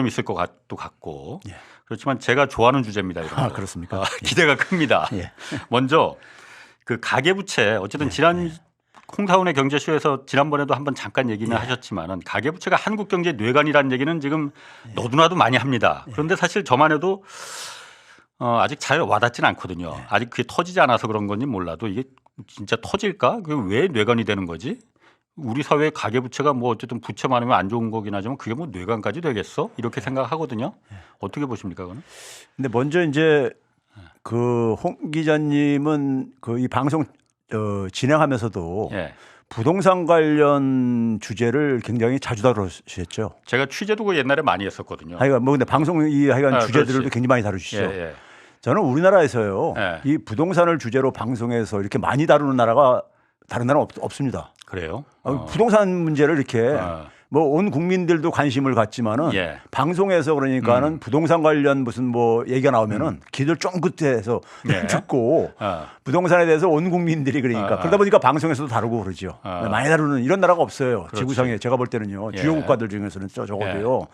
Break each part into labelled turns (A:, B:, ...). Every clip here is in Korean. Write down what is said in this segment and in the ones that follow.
A: 좀 있을 것 같고
B: 예.
A: 그렇지만 제가 좋아하는 주제입니다. 이런 거.
B: 그렇습니까?
A: 기대가 큽니다.
B: 예.
A: 먼저 그 가계부채 어쨌든 지난 홍사원의 경제쇼에서 지난번에도 한번 잠깐 얘기는 하셨지만은 가계부채가 한국 경제 뇌관이라는 얘기는 지금 너도나도 많이 합니다. 그런데 사실 저만 해도 아직 잘 와닿지는 않거든요. 아직 그게 터지지 않아서 그런 건지 몰라도 이게 진짜 터질까? 그게 왜 뇌관이 되는 거지? 우리 사회 가계부채가 뭐 어쨌든 부채 많으면 안 좋은 거긴 하지만 그게 뭐 뇌관까지 되겠어? 이렇게 생각하거든요. 어떻게 보십니까, 그거는?
B: 근데 먼저 이제 그 홍 기자님은 그 이 방송 진행하면서도
A: 예.
B: 부동산 관련 주제를 굉장히 자주 다루셨죠.
A: 제가 취재도 옛날에 많이 했었거든요.
B: 하여간 뭐 근데 방송 이 하여간 주제들도
A: 그렇지.
B: 굉장히 많이 다루시죠.
A: 예.
B: 저는 우리나라에서요.
A: 예.
B: 이 부동산을 주제로 방송에서 이렇게 많이 다루는 나라가 다른 나라는 없습니다.
A: 그래요?
B: 부동산 문제를 이렇게 뭐 온 국민들도 관심을 갖지만은
A: 예.
B: 방송에서 그러니까는 부동산 관련 무슨 뭐 얘기가 나오면은 귀들 쫑긋해서
A: 예.
B: 듣고 부동산에 대해서 온 국민들이 그러니까 그러다 보니까 방송에서도 다루고 그러죠. 많이 다루는 이런 나라가 없어요.
A: 그렇지.
B: 지구상에 제가 볼 때는요. 주요
A: 예.
B: 국가들 중에서는 적어도요.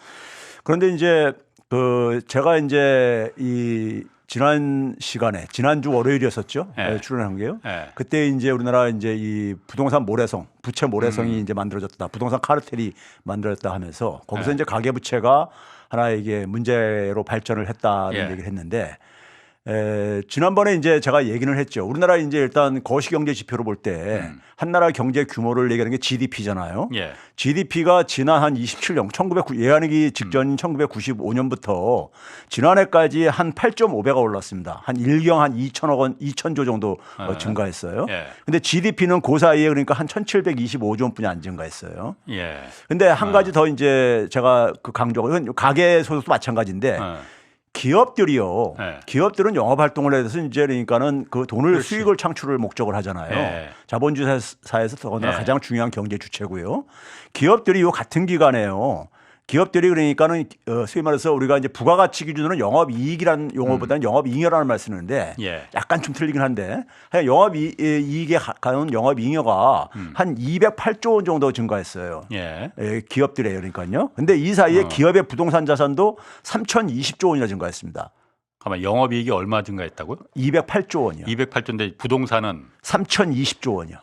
B: 그런데 이제 그 제가 이제 이 지난 시간에 지난주 월요일이었었죠.
A: 예.
B: 출연한 게요.
A: 예.
B: 그때 이제 우리나라 이제 이 부동산 모래성, 부채 모래성이 이제 만들어졌다. 부동산 카르텔이 만들어졌다 하면서 거기서 이제 가계 부채가 하나의 이게 문제로 발전을 했다는
A: 예.
B: 얘기를 했는데 지난번에 이제 제가 얘기는 했죠. 우리나라 이제 일단 거시경제 지표로 볼 때 한 나라 경제 규모를 얘기하는 게 GDP잖아요.
A: 예.
B: GDP가 지난 한 27년, 예안이기 직전 1995년부터 지난해까지 한 8.5배가 올랐습니다. 한 1경 한 2천억 원, 2천조 정도 증가했어요.
A: 예.
B: 근데 GDP는 그 사이에 그러니까 한 1,725조 원뿐이 안 증가했어요.
A: 예.
B: 근데 한 가지 더 이제 제가 그 강조하고 가계 소득도 마찬가지인데 기업들이요.
A: 네.
B: 기업들은 영업 활동을 해서 이제 그러니까는 그 돈을
A: 그렇지.
B: 수익을 창출을 목적을 하잖아요.
A: 네.
B: 자본주의 사회에서 더구나
A: 네.
B: 가장 중요한 경제 주체고요. 기업들이 요 같은 기간에요. 기업들이 그러니까는 소위 말해서 우리가 이제 부가가치 기준으로 영업이익이라는 용어보다는 영업잉여라는 말을 쓰는데
A: 예.
B: 약간 좀 틀리긴 한데 영업이익에 가까운 영업잉여가 한 208조 원 정도 증가했어요.
A: 예.
B: 기업들이에요. 그러니까요. 근데 이 사이에 기업의 부동산 자산도 3,020조 원이나 증가했습니다.
A: 가만 영업이익이 얼마 증가했다고요?
B: 208조 원이요.
A: 208조인데 부동산은
B: 3,020조 원이요.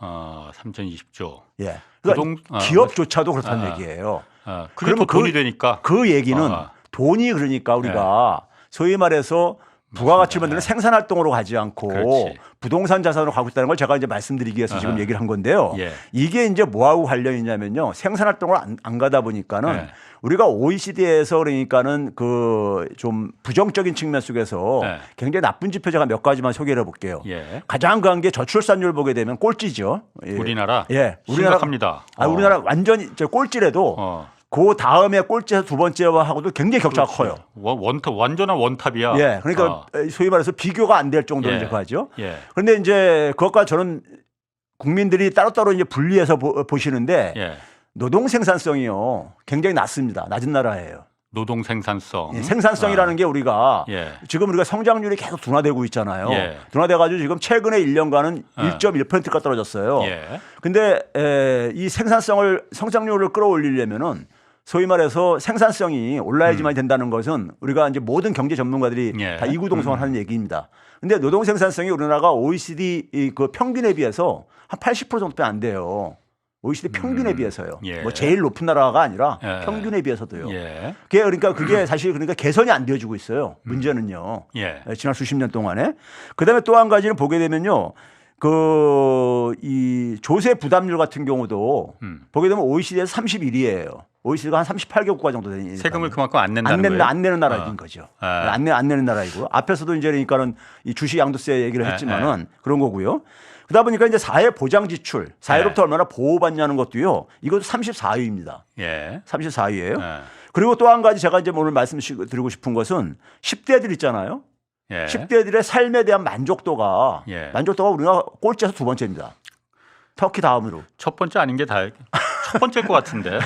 A: 3,020조.
B: 예. 그러니까 기업조차도 그렇다는 얘기예요.
A: 그게 더 돈이 되니까.
B: 그 얘기는 돈이 그러니까 우리가 소위 말해서 부가가치를 만드는 생산활동으로 가지 않고
A: 그렇지.
B: 부동산 자산으로 가고 있다는 걸 제가 이제 말씀드리기 위해서 지금 얘기를 한 건데요.
A: 예.
B: 이게 이제 뭐하고 관련이 있냐면요. 생산활동을 안 가다 보니까는 우리가 OECD에서 그러니까는 그 좀 부정적인 측면 속에서 굉장히 나쁜 지표 제가 몇 가지만 소개를 해볼게요.
A: 예.
B: 가장 강한 게 저출산율 보게 되면 꼴찌죠. 예.
A: 우리나라.
B: 예.
A: 심각합니다.
B: 우리나라 완전히 저 꼴찌라도 그 다음에 꼴찌에서 두 번째와 하고도 굉장히 격차가 커요.
A: 원탑 완전한 원탑이야.
B: 예, 그러니까 소위 말해서 비교가 안 될 정도로 이제 가죠.
A: 예.
B: 그런데 이제 그것과 저는 국민들이 따로따로 이제 분리해서 보시는데
A: 예.
B: 노동 생산성이요 굉장히 낮습니다. 낮은 나라예요.
A: 노동 생산성.
B: 예, 생산성이라는 게 우리가 지금 우리가 성장률이 계속 둔화되고 있잖아요. 둔화돼가지고 지금 최근에 1년간은 1.1%가 떨어졌어요. 근데 이 성장률을 끌어올리려면은 소위 말해서 생산성이 올라야지만 된다는 것은 우리가 이제 모든 경제 전문가들이 다 이구동성을 하는 얘기입니다. 근데 노동 생산성이 우리나라가 OECD 그 평균에 비해서 한 80% 정도밖에 안 돼요. OECD 평균에 비해서요. 뭐 제일 높은 나라가 아니라 평균에 비해서도요. 그게 사실 그러니까 개선이 안 되어지고 있어요. 문제는요. 지난 수십 년 동안에. 그다음에 또 한 가지는 보게 되면요. 이 조세 부담률 같은 경우도 보게 되면 OECD에서 31위예요. OECD가 한 38개 국가 정도 되는
A: 세금을 그만큼 안 낸다는 거예요.
B: 안 내는 나라인 거죠. 안 내는 나라이고 앞에서도 이제 그러니까는 이 주식 양도세 얘기를 했지만은 그런 거고요. 그러다 보니까 이제 사회 보장 지출, 사회로부터 얼마나 보호받냐는 것도요. 이것도 34위입니다. 34위예요. 그리고 또 한 가지 제가 이제 오늘 말씀드리고 싶은 것은 10대들 있잖아요. 10대들의 삶에 대한 만족도가 우리가 꼴찌에서 두 번째입니다. 터키 다음으로.
A: 첫 번째 아닌 게 다 첫 번째일 것 같은데.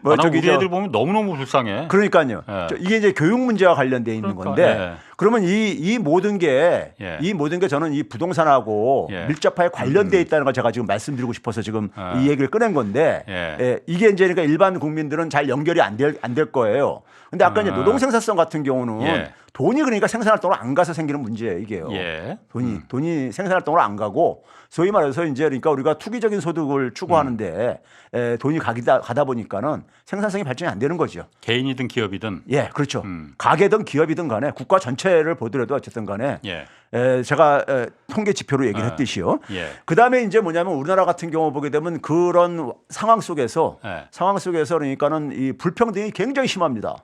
A: 우리 애들 보면 너무너무 불쌍해.
B: 그러니까요. 이게 이제 교육 문제와 관련돼 있는 건데 그러면 이 모든 게
A: 예.
B: 이 모든 게 저는 이 부동산하고
A: 예.
B: 밀접하게 관련돼 있다는 걸 제가 지금 말씀드리고 싶어서 지금 이 얘기를 꺼낸 건데 이게 이제 그러니까 일반 국민들은 잘 연결이 안 될 거예요. 근데 아까 이제 노동 생산성 같은 경우는 돈이 그러니까 생산활동으로 안 가서 생기는 문제예요, 이게요. 돈이 생산활동으로 안 가고 소위 말해서 이제 그러니까 우리가 투기적인 소득을 추구하는데 돈이 가다 보니까는 생산성이 발전이 안 되는 거죠.
A: 개인이든 기업이든.
B: 예, 그렇죠. 가게든 기업이든 간에 국가 전체를 보더라도 어쨌든 간에 제가 통계 지표로 얘기를 했듯이요. 그다음에 이제 뭐냐면 우리나라 같은 경우 보게 되면 그런 상황 속에서 그러니까는 이 불평등이 굉장히 심합니다.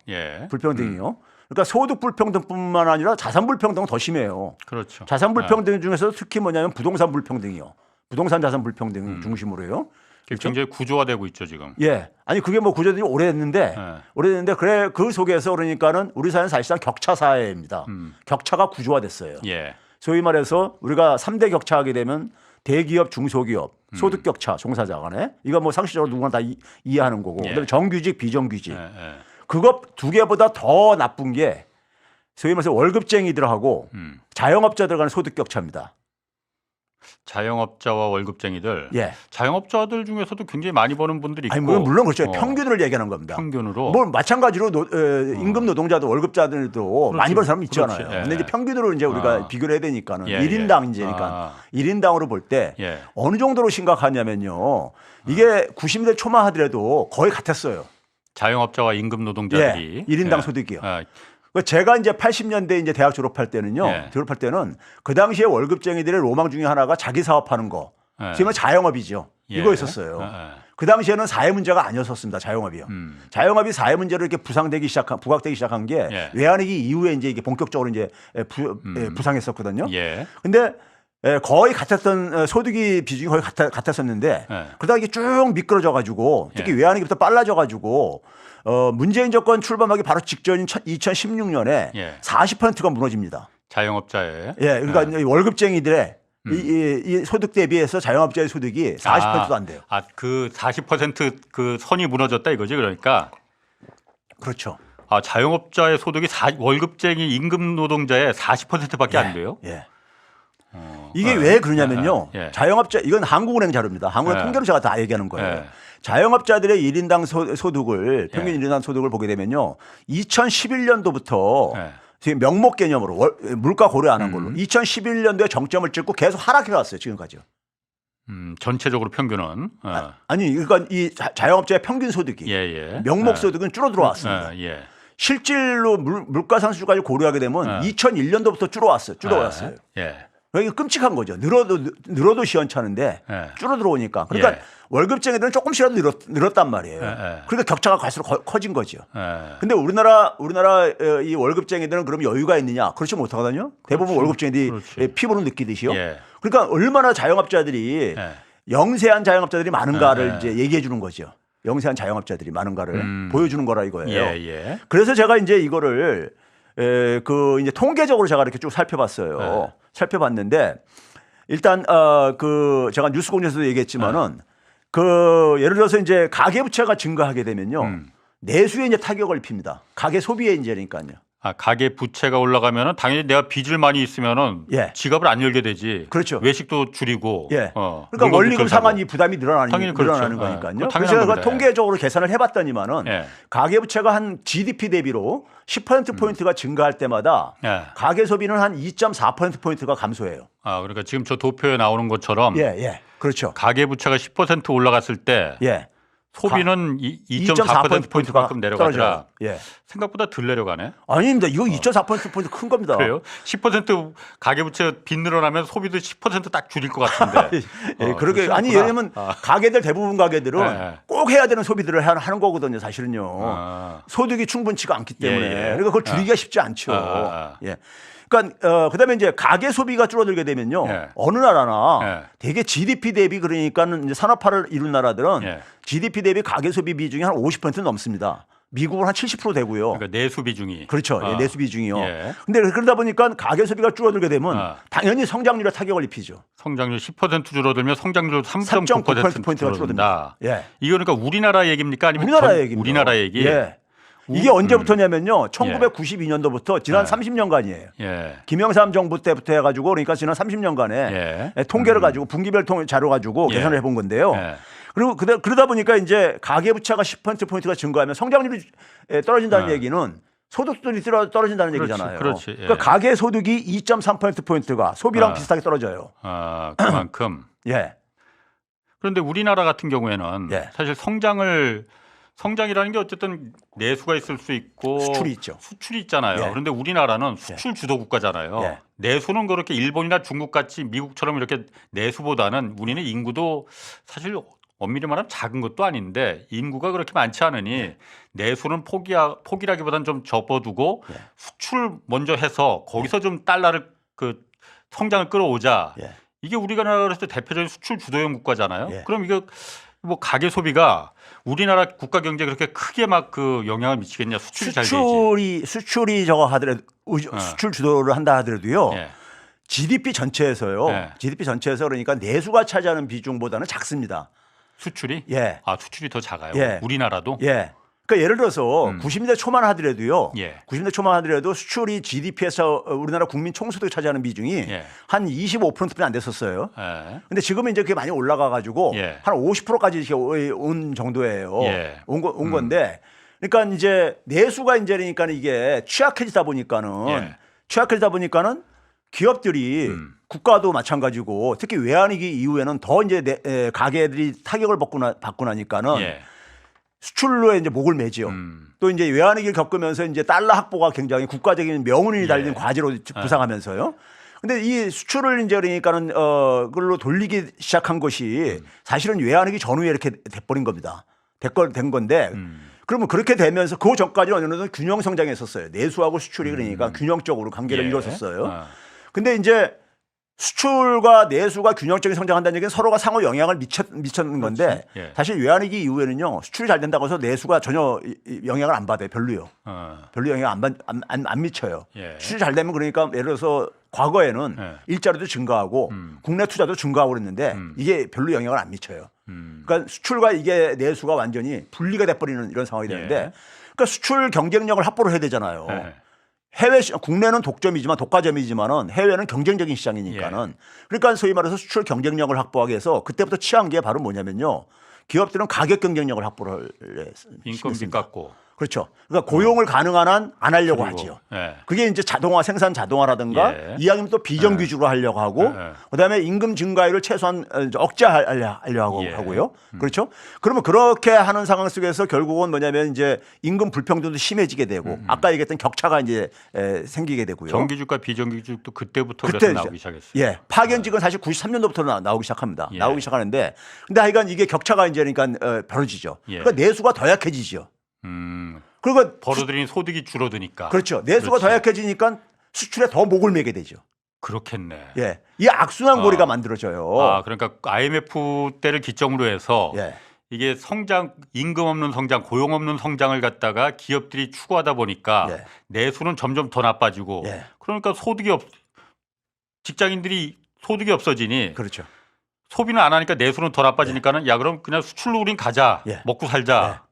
B: 불평등이요. 그러니까 소득 불평등뿐만 아니라 자산 불평등은 더 심해요.
A: 그렇죠.
B: 자산 불평등 중에서 특히 뭐냐면 부동산 불평등이요. 부동산 자산 불평등 중심으로요. 그렇죠?
A: 굉장히 구조화되고 있죠 지금.
B: 예, 아니 그게 뭐 구조들이 오래됐는데 그래 그 속에서 그러니까는 우리 사회는 사실상 격차 사회입니다. 격차가 구조화됐어요. 소위 말해서 우리가 3대 격차하게 되면 대기업, 중소기업, 소득 격차, 종사자 간에 이거 뭐 상식적으로 누구나 다 이해하는 거고 그다음에 정규직, 비정규직. 그거 두 개보다 더 나쁜 게 소위 말해서 월급쟁이들하고 자영업자들 간의 소득 격차입니다.
A: 자영업자와 월급쟁이들. 자영업자들 중에서도 굉장히 많이 버는 분들이 있고.
B: 아니, 물론 그렇죠. 평균을 얘기하는 겁니다.
A: 평균으로.
B: 뭐 마찬가지로 임금 노동자도 월급자들도 많이 버는 사람 있잖아요. 근데 이제 평균으로 이제 우리가 비교를 해야 되니까는 1인당 이제니까 1인당으로 볼 때 어느 정도로 심각하냐면요. 이게 90년대 초만 하더라도 거의 같았어요.
A: 자영업자와 임금 노동자들이
B: 1인당 소득이요. 제가 이제 80년대 이제 대학 졸업할 때는요. 졸업할 때는 그 당시에 월급쟁이들의 로망 중에 하나가 자기 사업하는 거. 지금은 자영업이죠. 이거였었어요. 그 당시에는 사회 문제가 아니었었습니다. 자영업이요. 자영업이 사회 문제로 이렇게 부각되기 시작한 게 외환위기 이후에 이제 이게 본격적으로 이제 부상했었거든요. 근데 거의 같았던 소득이 비중이 거의 같았었는데 그러다가 이게 쭉 미끄러져 가지고 특히 외환위기부터 빨라져 가지고 문재인 정권 출범하기 바로 직전인 2016년에 40%가 무너집니다.
A: 자영업자의.
B: 그러니까 월급쟁이들의 이 소득 대비해서 자영업자의 소득이 40%도 안 돼요.
A: 그 40% 그 선이 무너졌다 이거지 그러니까.
B: 그렇죠.
A: 자영업자의 소득이 월급쟁이 임금 노동자의 40%밖에 안 돼요?
B: 이게 왜 그러냐면요. 자영업자 이건 한국은행 자료입니다. 한국은행 통계로 제가 다 얘기하는 거예요. 자영업자들의 1인당 소득을 평균 1인당 소득을 보게 되면요. 2011년도부터 지금 명목 개념으로 물가 고려 안 한 걸로 2011년도에 정점을 찍고 계속 하락해 왔어요. 지금까지요.
A: 전체적으로 평균은
B: 아니 그러니까 이 자영업자의 평균 소득이 명목 소득은 줄어들어 왔습니다. 실질로 물가 상승까지 고려하게 되면 2001년도부터 줄어왔어요. 이게 끔찍한 거죠. 늘어도 시원찮은데 줄어들어오니까. 그러니까 월급쟁이들은 조금씩이라도 늘었단 말이에요. 그러니까 격차가 갈수록 커진 거죠. 근데 우리나라 이 월급쟁이들은 그럼 여유가 있느냐? 그렇지 못하거든요. 대부분 월급쟁이들이 피부로 느끼듯이요. 그러니까 얼마나 자영업자들이 영세한 자영업자들이 많은가를 이제 얘기해 주는 거죠. 영세한 자영업자들이 많은가를 보여주는 거라 이거예요. 그래서 제가 이제 이거를 그 이제 통계적으로 제가 이렇게 쭉 살펴봤어요. 살펴봤는데 일단 그 제가 뉴스공장에서도 얘기했지만은 그 예를 들어서 이제 가계 부채가 증가하게 되면요 내수에 이제 타격을 입힙니다. 가계 소비에 이제 그러니까요.
A: 가계 부채가 올라가면은 당연히 내가 빚을 많이 있으면은 지갑을 안 열게 되지.
B: 그렇죠.
A: 외식도 줄이고.
B: 그러니까 원리금 상환이 부담이 늘어나는 거니까요. 그래서 제가 통계적으로 계산을 해봤더니만은 가계 부채가 한 GDP 대비로 10% 포인트가 증가할 때마다 가계 소비는 한 2.4% 포인트가 감소해요.
A: 그러니까 지금 저 도표에 나오는 것처럼.
B: 그렇죠.
A: 가계 부채가 10% 올라갔을 때. 소비는 2.4% 포인트만큼 내려가더라. 생각보다 덜 내려가네.
B: 아닙니다. 이거 2.4% 포인트 큰 겁니다.
A: 그래요? 10% 가계부채 빚 늘어나면 소비도 10% 딱 줄일 것 같은데.
B: 그러게 아니 예를 들면 가게들 대부분 가게들은 꼭 해야 되는 소비들을 하는 거거든요. 사실은요. 소득이 충분치가 않기 때문에 그러니까 그걸 줄이기가 쉽지 않죠. 그러니까 그다음에 이제 가계 소비가 줄어들게 되면요 어느 나라나 되게 GDP 대비 그러니까는 이제 산업화를 이룬 나라들은 GDP 대비 가계 소비 비중이 한 50% 넘습니다. 미국은 한 70% 되고요.
A: 그러니까 내수 비중이
B: 그렇죠. 내수 비중이요. 근데 그러다 보니까 가계 소비가 줄어들게 되면 당연히 성장률에 타격을 입히죠.
A: 성장률 10% 줄어들면 성장률 3.9% 포인트가 줄어든다. 이거 그러니까 우리나라 얘기입니까? 아니면
B: 우리나라 얘기입니다.
A: 우리나라 얘기.
B: 이게 언제부터냐면요. 1992년도부터 지난 30년간이에요.
A: 예.
B: 김영삼 정부 때부터 해가지고 그러니까 지난 30년간에 통계를 가지고 분기별 자료 가지고 계산을 해본 건데요. 그리고 그러다 보니까 이제 가계부채가 10%포인트가 증가하면 성장률이 떨어진다는 얘기는 소득들이 떨어진다는 얘기잖아요.
A: 그렇지.
B: 그러니까 가계 소득이 2.3%포인트가 소비랑 비슷하게 떨어져요.
A: 그만큼.
B: 예.
A: 그런데 우리나라 같은 경우에는 사실 성장이라는 게 어쨌든 내수가 있을 수 있고
B: 수출이 있죠.
A: 수출이 있잖아요. 그런데 우리나라는 수출 주도 국가잖아요. 내수는 그렇게 일본이나 중국 같이 미국처럼 이렇게 내수보다는 우리는 인구도 사실 엄밀히 말하면 작은 것도 아닌데 인구가 그렇게 많지 않으니 내수는 포기라기보다는 좀 접어두고 수출 먼저 해서 거기서 좀 달러를 그 성장을 끌어오자. 이게 우리나라에서 대표적인 수출 주도형 국가잖아요. 그럼 이거 뭐 가계 소비가 우리나라 국가 경제에 그렇게 크게 막 그 영향을 미치겠냐? 수출이 잘 되지.
B: 수출이 저거 하더라도 수출 주도를 한다 하더라도요. GDP 전체에서요. GDP 전체에서 그러니까 내수가 차지하는 비중보다는 작습니다.
A: 수출이? 수출이 더 작아요. 우리나라도?
B: 그러니까 예를 들어서 90년대 초만 하더라도요. 90년대 초만 하더라도 수출이 GDP에서 우리나라 국민 총소득 차지하는 비중이 한 25%뿐이 안 됐었어요. 근데 지금은 이제 그게 많이 올라가 가지고 한 50%까지 이렇게 온 정도예요. 온 건데 그러니까 이제 내수가 이제 그러니까 이게 취약해지다 보니까는 기업들이 국가도 마찬가지고 특히 외환위기 이후에는 더 이제 가계들이 타격을 받고 나니까는 수출로 이제 목을 매죠. 또 이제 외환위기를 겪으면서 이제 달러 확보가 굉장히 국가적인 명운이 달린 과제로 부상하면서요. 근데 이 수출을 이제 그러니까는 그걸로 돌리기 시작한 것이 사실은 외환위기 전후에 이렇게 돼버린 겁니다. 된 건데 그러면 그렇게 되면서 그 전까지는 어느 정도 균형 성장했었어요. 내수하고 수출이 그러니까 균형적으로 관계를 이뤘었어요. 근데 이제 수출과 내수가 균형적인 성장한다는 얘기는 서로가 상호 영향을 미쳤는 건데 사실 외환위기 이후에는요 수출이 잘 된다고 해서 내수가 전혀 영향을 안 받아요. 별로요. 별로 영향 안 미쳐요. 수출이 잘 되면 그러니까 예를 들어서 과거에는 일자리도 증가하고 국내 투자도 증가하고 그랬는데 이게 별로 영향을 안 미쳐요. 그러니까 수출과 이게 내수가 완전히 분리가 돼버리는 이런 상황이 되는데 그러니까 수출 경쟁력을 확보를 해야 되잖아요. 국내는 독과점이지만은 해외는 경쟁적인 시장이니까는 그러니까 소위 말해서 수출 경쟁력을 확보하기 위해서 그때부터 취한 게 바로 뭐냐면요. 기업들은 가격 경쟁력을 확보를
A: 인건비 깎고
B: 그렇죠. 그러니까 고용을 가능한 한 안 하려고 하지요. 그게 이제 생산 자동화라든가 이왕이면 또 비정규직으로 하려고 하고 그다음에 임금 증가율을 최소한 억제하려고 하고요. 그렇죠. 그러면 그렇게 하는 상황 속에서 결국은 뭐냐면 이제 임금 불평등도 심해지게 되고 아까 얘기했던 격차가 이제 생기게 되고요.
A: 정규직과 비정규직도 그때부터 그래서 나오기 시작했어요.
B: 파견직은 사실 93년도부터 나오기 시작합니다. 나오기 시작하는데 근데 하여간 이게 격차가 이제 그러니까 벌어지죠. 그러니까 내수가 더 약해지죠. 그러니까
A: 벌어들인 소득이 줄어드니까.
B: 그렇죠. 내수가 더 약해지니까 수출에 더 목을 매게 되죠.
A: 그렇겠네.
B: 이 악순환고리가 만들어져요.
A: 그러니까 IMF 때를 기점으로 해서 이게 임금 없는 성장, 고용 없는 성장을 갖다가 기업들이 추구하다 보니까 내수는 점점 더 나빠지고 그러니까 직장인들이 소득이 없어지니
B: 그렇죠.
A: 소비는 안 하니까 내수는 더 나빠지니까는 그럼 그냥 수출로 우린 가자. 먹고 살자.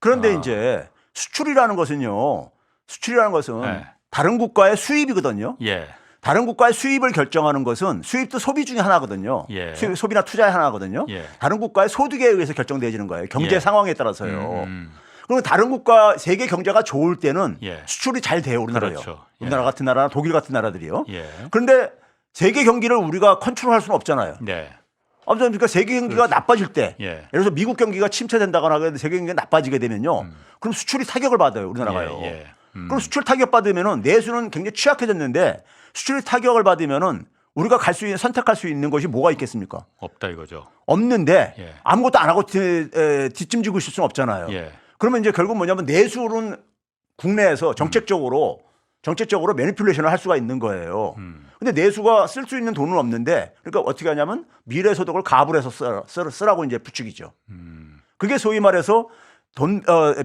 B: 그런데 이제 수출이라는 것은 다른 국가의 수입이거든요. 다른 국가의 수입을 결정하는 것은 수입도 소비 중에 하나거든요. 소비나 투자의 하나거든요. 다른 국가의 소득에 의해서 결정되어지는 거예요. 경제 상황에 따라서요. 그리고 다른 국가 세계 경제가 좋을 때는 수출이 잘 돼요. 우리나라요.
A: 그렇죠.
B: 우리나라 같은 나라나 독일 같은 나라들이요. 그런데 세계 경기를 우리가 컨트롤할 수는 없잖아요. 아무튼 그러니까 세계 경기가 나빠질 때 예를 들어서 미국 경기가 침체된다거나 하는데 세계 경기가 나빠지게 되면요. 그럼 수출이 타격을 받아요. 우리나라가요. 그럼 수출 타격 받으면은 내수는 굉장히 취약해졌는데 수출이 타격을 받으면은 우리가 선택할 수 있는 것이 뭐가 있겠습니까?
A: 없다 이거죠.
B: 없는데 아무것도 안 하고 뒷짐지고 있을 수는 없잖아요. 그러면 이제 결국 뭐냐면 내수는 국내에서 정책적으로 매니플레이션을 할 수가 있는 거예요. 근데 내수가 쓸 수 있는 돈은 없는데 그러니까 어떻게 하냐면 미래 소득을 가불 해서 쓰라고 이제 부추기죠. 그게 소위 말해서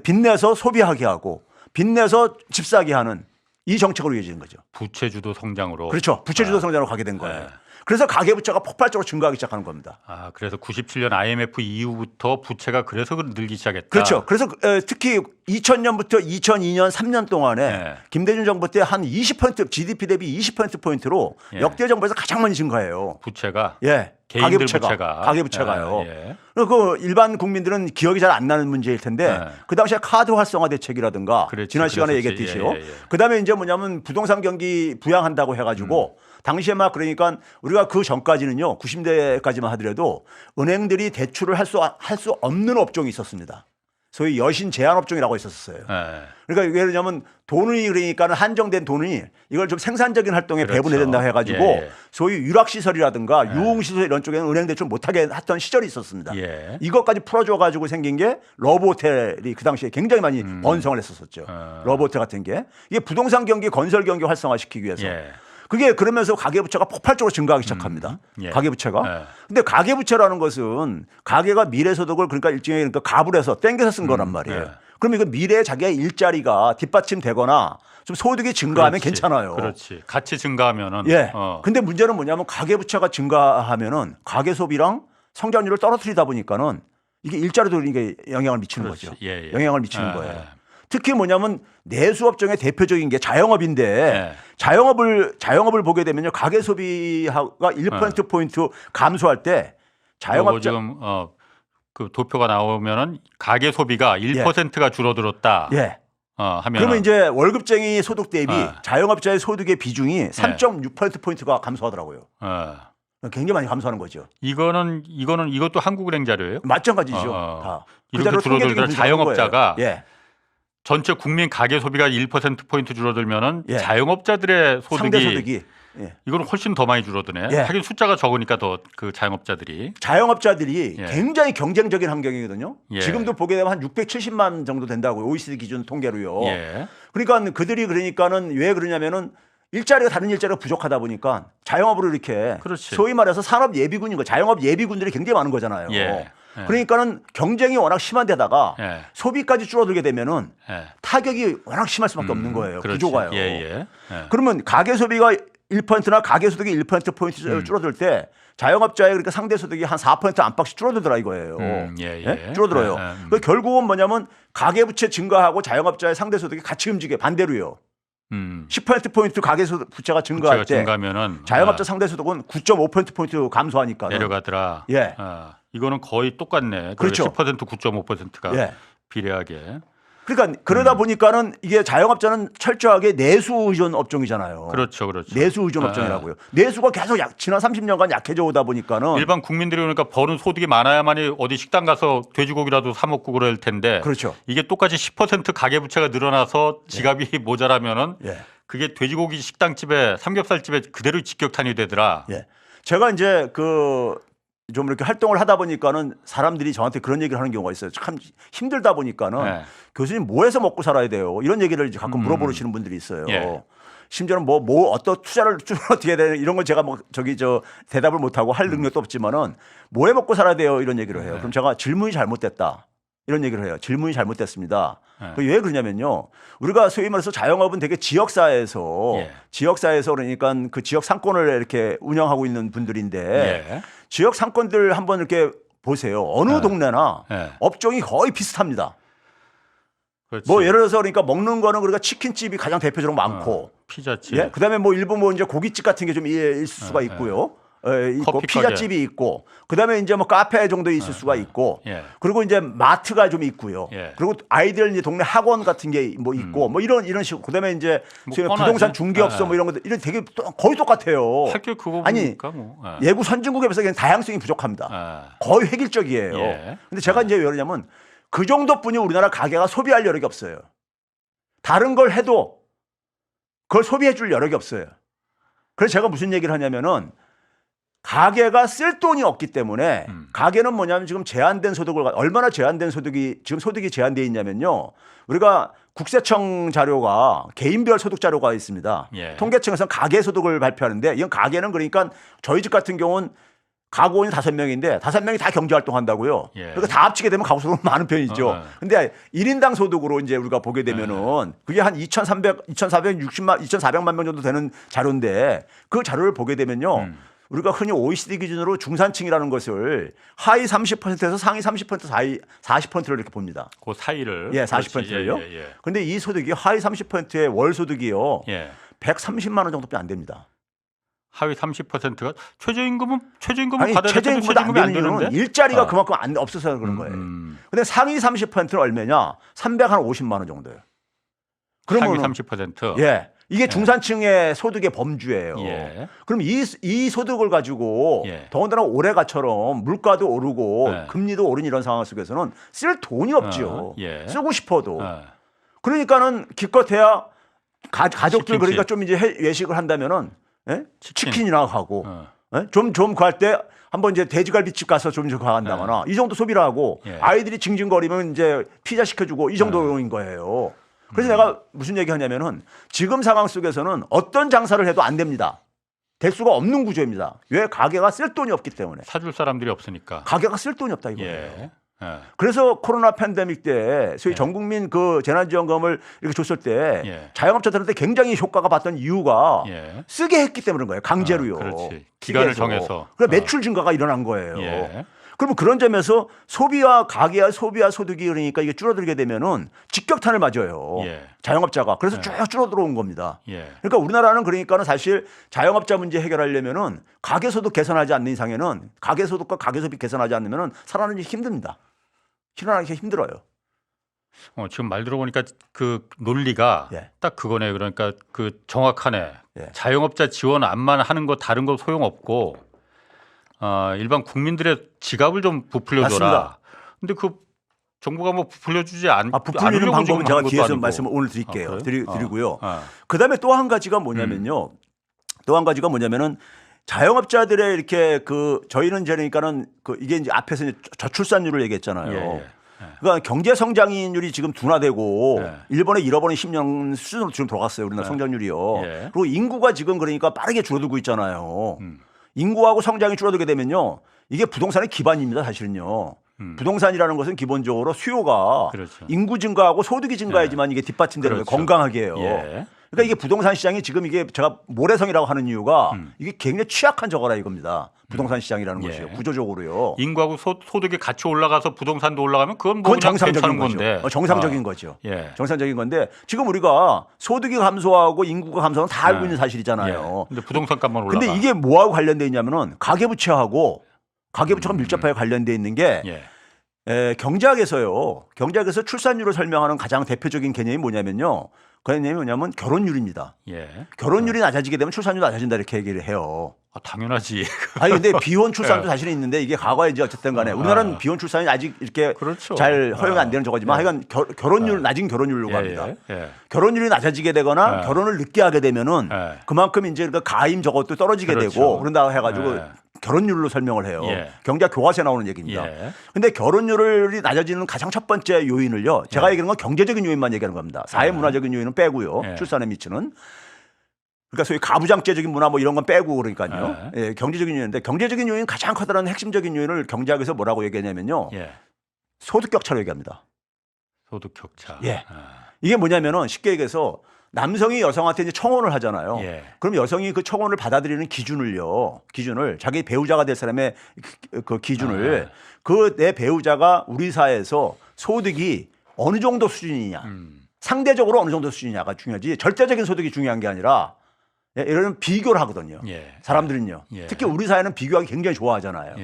B: 빚내서 소비하게 하고 빚내서 집 사게 하는 이 정책으로 이어지는 거죠.
A: 부채 주도 성장으로.
B: 그렇죠. 부채 주도 성장으로 가게 된 거예요. 그래서 가계부채가 폭발적으로 증가하기 시작하는 겁니다.
A: 아, 그래서 97년 IMF 이후부터 부채가 그래서 늘기 시작했다.
B: 그렇죠. 그래서 특히 2000년부터 2002년 3년 동안에 김대중 정부 때 한 20% GDP 대비 20%포인트로 역대 정부에서 가장 많이 증가해요.
A: 부채가.
B: 개인들 가계부채가요. 그 일반 국민들은 기억이 잘 안 나는 문제일 텐데 그 당시에 카드 활성화 대책이라든가 지난 시간에 얘기했듯이요. 그다음에 이제 뭐냐면 부동산 경기 부양한다고 해가지고 당시에 막 그러니까 우리가 그 전까지는요 90년대까지만 하더라도 은행들이 대출을 할 수 없는 업종이 있었습니다. 소위 여신 제한 업종이라고 있었어요. 그러니까 왜 그러냐면 돈이 그러니까는 한정된 돈이 이걸 좀 생산적인 활동에 배분해야 된다 해가지고 소위 유락시설이라든가 유흥시설 이런 쪽에는 은행 대출 못하게 했던 시절이 있었습니다. 이것까지 풀어줘가지고 생긴 게 러브호텔이 그 당시에 굉장히 많이 번성을 했었죠. 러브호텔 같은 게 이게 부동산 경기, 건설 경기 활성화시키기 위해서. 그게 그러면서 가계부채가 폭발적으로 증가하기 시작합니다. 가계부채가. 근데 가계부채라는 것은 가계가 미래소득을 그러니까 일종의 그러니까 갑을 해서 땡겨서 쓴 거란 말이에요. 그러면 이거 미래에 자기의 일자리가 뒷받침되거나 좀 소득이 증가하면 괜찮아요.
A: 그렇지. 같이 증가하면은.
B: 근데 문제는 뭐냐면 가계부채가 증가하면은 가계소비랑 성장률을 떨어뜨리다 보니까는 이게 일자리도 이게 영향을 미치는 거죠. 영향을 미치는 거예요. 특히 뭐냐면 내수업종의 대표적인 게 자영업인데 자영업을 보게 되면요 가계 소비가 1%포인트 감소할 때 자영업자
A: 지금 그 도표가 나오면은 가계 소비가 1%가 줄어들었다. 하면
B: 그러면 이제 월급쟁이 소득 대비 자영업자의 소득의 비중이 3.6%포인트가 감소하더라고요. 굉장히 많이 감소하는 거죠.
A: 이것도 한국은행 자료예요?
B: 마찬가지죠. 다.
A: 이렇게 줄어들다 자영업자가 전체 국민 가계 소비가 1%포인트 줄어들면은 자영업자들의 소득이 이거는 훨씬 더 많이 줄어드네. 하긴 숫자가 적으니까 더 그 자영업자들이
B: 굉장히 경쟁적인 환경이거든요. 지금도 보게 되면 한 670만 정도 된다고요. OECD 기준 통계로요. 그러니까 그들이 그러니까는 왜 그러냐면은 일자리가 다른 일자리가 부족하다 보니까 자영업으로 이렇게 소위 말해서 산업 예비군인 거 자영업 예비군들이 굉장히 많은 거잖아요. 그러니까는 경쟁이 워낙 심한 데다가 소비까지 줄어들게 되면은 타격이 워낙 심할 수밖에 없는 거예요. 구조가요. 그러면 가계 소비가 1%나 가계 소득이 1%포인트 줄어들 때 자영업자의 그러니까 상대 소득이 한 4% 안팎씩 줄어들더라 이거예요. 줄어들어요. 결국은 뭐냐면 가계 부채 증가하고 자영업자의 상대 소득이 같이 움직여 반대로요. 10%포인트 가계소득 부채가 증가할 때
A: 증가하면은
B: 자영업자 상대소득은 9.5%포인트 감소하니까
A: 내려가더라. 이거는 거의 똑같네.
B: 그렇죠.
A: 10% 9.5%가 비례하게.
B: 그러니까 그러다 보니까는 이게 자영업자는 철저하게 내수 의존 업종이잖아요.
A: 그렇죠.
B: 내수 의존 업종이라고요. 내수가 계속 지난 30년간 약해져 오다 보니까는
A: 일반 국민들이 그러니까 버는 소득이 많아야만이 어디 식당 가서 돼지고기라도 사 먹고 그럴 텐데 이게 똑같이 10% 가계부채가 늘어나서 지갑이 모자라면은 그게 돼지고기 식당집에 삼겹살집에 그대로 직격탄이 되더라.
B: 제가 이제 좀 이렇게 활동을 하다 보니까는 사람들이 저한테 그런 얘기를 하는 경우가 있어요. 참 힘들다 보니까는 교수님 뭐 해서 먹고 살아야 돼요? 이런 얘기를 가끔 물어보시는 분들이 있어요. 심지어는 어떤 투자를 어떻게 해야 되는 이런 건 제가 대답을 못하고 할 능력도 없지만은 뭐 해 먹고 살아야 돼요? 이런 얘기를 해요. 그럼 제가 질문이 잘못됐다. 이런 얘기를 해요. 질문이 잘못됐습니다. 왜 그러냐면요. 우리가 소위 말해서 자영업은 되게 지역사회에서 그러니까 그 지역 상권을 이렇게 운영하고 있는 분들인데 지역 상권들 한번 이렇게 보세요. 어느 동네나 업종이 거의 비슷합니다. 예를 들어서 그러니까 먹는 거는 그러니까 치킨집이 가장 대표적으로 많고
A: 피자집.
B: 그다음에 일부 이제 고깃집 같은 게 좀 있을 수가 있고요. 있고 피자집이 있고 그다음에 이제 카페 정도 있을 수가 있고 그리고 이제 마트가 좀 있고요. 그리고 아이들 이제 동네 학원 같은 게 있고 이런 식으로 그다음에 이제 부동산 중개업소 이런 것들 이런 되게 거의 똑같아요.
A: 학교 그거
B: 아니 예구 선진국에 비해서 그냥 다양성이 부족합니다. 거의 획일적이에요. 근데 제가 이제 왜 그러냐면 그 정도뿐이 우리나라 가게가 소비할 여력이 없어요. 다른 걸 해도 그걸 소비해 줄 여력이 없어요. 그래서 제가 무슨 얘기를 하냐면은 가계가 쓸 돈이 없기 때문에 가계는 뭐냐면 지금 제한된 소득을 얼마나 제한된 소득이 지금 소득이 제한되어 있냐면요. 우리가 국세청 자료가 개인별 소득 자료가 있습니다. 통계청에서는 가계 소득을 발표하는데 이건 가계는 그러니까 저희 집 같은 경우는 가구원이 5명인데 5명이 다 경제활동한다고요.
A: 예.
B: 그러니까 다 합치게 되면 가구 소득은 많은 편이죠. 근데 1인당 소득으로 이제 우리가 보게 되면은 그게 한 2,400만 명 정도 되는 자료인데 그 자료를 보게 되면요. 우리가 흔히 OECD 기준으로 중산층이라는 것을 하위 30%에서 상위 30% 사이 40%를 이렇게 봅니다.
A: 그 사이를.
B: 예, 40%를요. 그런데 이 소득이 하위 30%의 월 소득이요. 130만 원 정도밖에 안 됩니다.
A: 하위 30%가 최저임금은
B: 아니, 최저임금보다 안 되는 이유는 일자리가 그만큼 없어서 그런 거예요. 근데 상위 30%는 얼마냐? 350만 원 정도예요.
A: 그러면 상위 30%.
B: 예. 이게 중산층의 소득의 범주예요.
A: 예.
B: 그럼 이 소득을 가지고 더군다나 올해가처럼 물가도 오르고 금리도 오른 이런 상황 속에서는 쓸 돈이 없지요. 쓰고 싶어도. 그러니까는 기껏해야 가족들 그러니까 좀 이제 외식을 한다면은 치킨이나 하고 좀 구할 때 한번 이제 돼지갈비집 가서 좀 가한다거나 이 정도 소비를 하고 아이들이 징징거리면 이제 피자 시켜주고 이 정도인 거예요. 그래서 내가 무슨 얘기 하냐면은 지금 상황 속에서는 어떤 장사를 해도 안 됩니다. 될 수가 없는 구조입니다. 왜? 가게가 쓸 돈이 없기 때문에.
A: 사줄 사람들이 없으니까.
B: 가게가 쓸 돈이 없다 이거예요. 그래서 코로나 팬데믹 때 소위 전 국민 그 재난지원금을 이렇게 줬을 때 자영업자들한테 굉장히 효과가 봤던 이유가 쓰게 했기 때문인 거예요. 강제로요.
A: 그렇지. 기간을 정해서.
B: 그러니까 매출 증가가 일어난 거예요. 그러면 그런 점에서 소비와 가계와 소비와 소득이 그러니까 이게 줄어들게 되면은 직격탄을 맞아요. 자영업자가. 그래서 쭉 줄어들어온 겁니다. 그러니까 우리나라는 그러니까는 사실 자영업자 문제 해결하려면은 가계소득 개선하지 않는 이상에는 가계소득과 가계소비 개선하지 않으면은 살아나기 힘듭니다. 실현하기 힘들어요.
A: 지금 말 들어보니까 그 논리가 딱 그거네. 그러니까 그 정확하네. 자영업자 지원 안만 하는 거 다른 거 소용없고 일반 국민들의 지갑을 좀 부풀려줘라. 근데 그 정부가 뭐 부풀려주지
B: 부풀리는 방법은 제가 뒤에서 말씀을 오늘 드릴게요. 드리고요. 그다음에 또 한 가지가 뭐냐면요. 또 한 가지가 뭐냐면은 자영업자들의 이렇게 그 저희는 이제 그러니까는 그 이게 이제 앞에서 이제 저출산율을 얘기했잖아요. 그러니까 경제 성장률이 지금 둔화되고 일본의 1억 원이 10년 수준으로 지금 들어갔어요. 우리나라 성장률이요. 그리고 인구가 지금 그러니까 빠르게 줄어들고 있잖아요. 인구하고 성장이 줄어들게 되면요. 이게 부동산의 기반입니다. 사실은요. 부동산이라는 것은 기본적으로 수요가 인구 증가하고 소득이 증가해야지만 이게 뒷받침되는 거예요. 건강하게 해요. 그러니까 이게 부동산 시장이 지금 이게 제가 모래성이라고 하는 이유가 이게 굉장히 취약한 저거라 이거입니다. 부동산 시장이라는 것이요. 구조적으로요.
A: 인구하고 소득이 같이 올라가서 부동산도 올라가면 그건 뭐
B: 정상적인
A: 건데.
B: 정상적인 거죠. 정상적인 건데 지금 우리가 소득이 감소하고 인구가 감소하는 다 알고 있는 사실이잖아요.
A: 근데 부동산 값만 올라가.
B: 근데 이게 뭐하고 관련돼 있냐면은 가계부채가 밀접하게 관련돼 있는 게 경제학에서요. 경제학에서 출산율을 설명하는 가장 대표적인 개념이 뭐냐면요. 개념이 뭐냐면 결혼율입니다. 결혼율이 낮아지게 되면 출산율이 낮아진다 이렇게 얘기를 해요.
A: 당연하지.
B: 아니 근데 비혼 출산도 사실은 있는데 이게 과거에 이제 어쨌든 간에 우리나라는 비혼 출산이 아직 이렇게 잘 허용이 안 되는 저거지만 하여간 결혼율 낮은 결혼율로 갑니다. 결혼율이 낮아지게 되거나 결혼을 늦게 하게 되면은 그만큼 이제 그 가임 저것도 떨어지게 되고 그런다 해가지고 결혼율로 설명을 해요. 경제학 교과서에 나오는 얘기입니다. 근데 결혼율이 낮아지는 가장 첫 번째 요인을요. 제가 얘기하는 건 경제적인 요인만 얘기하는 겁니다. 사회 문화적인 요인은 빼고요. 출산에 미치는. 그러니까 소위 가부장제적인 문화 뭐 이런 건 빼고 그러니까요. 경제적인 요인인데 경제적인 요인 가장 커다란 핵심적인 요인을 경제학에서 뭐라고 얘기하냐면요. 소득 격차로 얘기합니다.
A: 소득 격차.
B: 이게 뭐냐면은 쉽게 얘기해서 남성이 여성한테 이제 청혼을 하잖아요. 그럼 여성이 그 청혼을 받아들이는 기준을 자기 배우자가 될 사람의 그 기준을 그 내 배우자가 우리 사회에서 소득이 어느 정도 수준이냐, 상대적으로 어느 정도 수준이냐가 중요하지 절대적인 소득이 중요한 게 아니라 이런 비교를 하거든요. 사람들은요. 특히 우리 사회는 비교하기 굉장히 좋아하잖아요.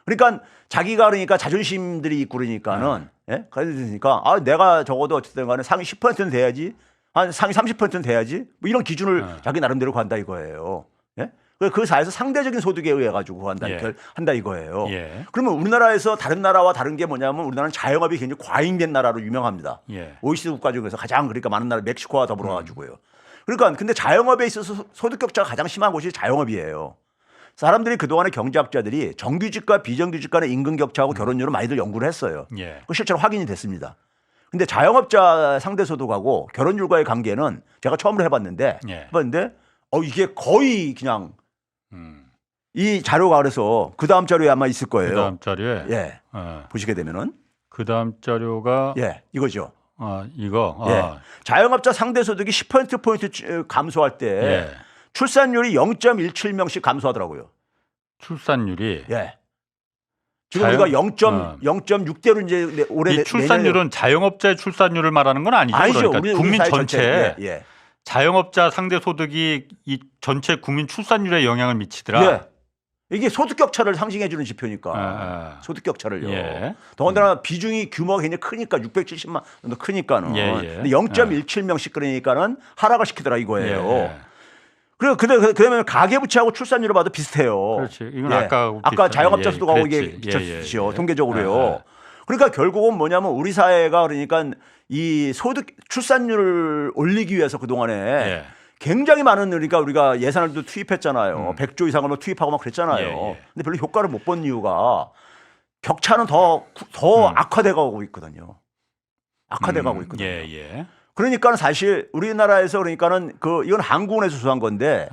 B: 그러니까 자기가 그러니까 자존심들이 있고 그러니까는 그러니까 내가 적어도 어쨌든 간에 상위 10%는 돼야지. 한 상위 30%는 돼야지. 뭐 이런 기준을 자기 나름대로 간다 이거예요. 그 사회에서 상대적인 소득에 의해 가지고 한다 이거예요. 그러면 우리나라에서 다른 나라와 다른 게 뭐냐면 우리나라는 자영업이 굉장히 과잉된 나라로 유명합니다. OECD 국가 중에서 가장 그러니까 많은 나라 멕시코와 더불어 가지고요. 그러니까 근데 자영업에 있어서 소득 격차가 가장 심한 곳이 자영업이에요. 사람들이 그동안의 경제학자들이 정규직과 비정규직 간의 임금 격차하고 결혼율을 많이들 연구를 했어요. 그 실제로 확인이 됐습니다. 근데 자영업자 상대소득하고 결혼율과의 관계는 제가 처음으로 해봤는데 이게 거의 그냥 이 자료가 그래서 그 다음 자료에 아마 있을 거예요.
A: 그 다음 자료에
B: 예. 보시게 되면은
A: 그 다음 자료가
B: 이거죠.
A: 이거
B: 자영업자 상대 소득이 10%포인트 감소할 때 출산율이 0.17명씩 감소하더라고요.
A: 출산율이
B: 지금 우리가 0.6대로 이제 올해
A: 이 출산율은 자영업자의 출산율을 말하는 건 아니죠.
B: 아니죠.
A: 그러니까 국민 전체 자영업자 상대 소득이 이 전체 국민 출산율에 영향을 미치더라.
B: 이게 소득 격차를 상징해 주는 지표니까. 소득 격차를요. 더군다나 비중이 규모가 굉장히 크니까 670만 정도 크니까는. 근데 0.17명씩 그러니까는 하락을 시키더라 이거예요. 그러면 가계부채하고 출산율을 봐도 비슷해요.
A: 그렇지. 이건 아까
B: 자영업자 수도하고 이게 비슷하죠. 통계적으로요. 그러니까 결국은 뭐냐면 우리 사회가 그러니까 이 소득 출산율을 올리기 위해서 그동안에 굉장히 많은 그러니까 우리가 예산을 또 투입했잖아요. 100조 이상을 뭐 투입하고 막 그랬잖아요. 근데 별로 효과를 못 본 이유가 격차는 더 악화돼 가고 있거든요. 악화돼 가고 있거든요. 그러니까 사실 우리나라에서 그러니까는 이건 한국은에서 수한 건데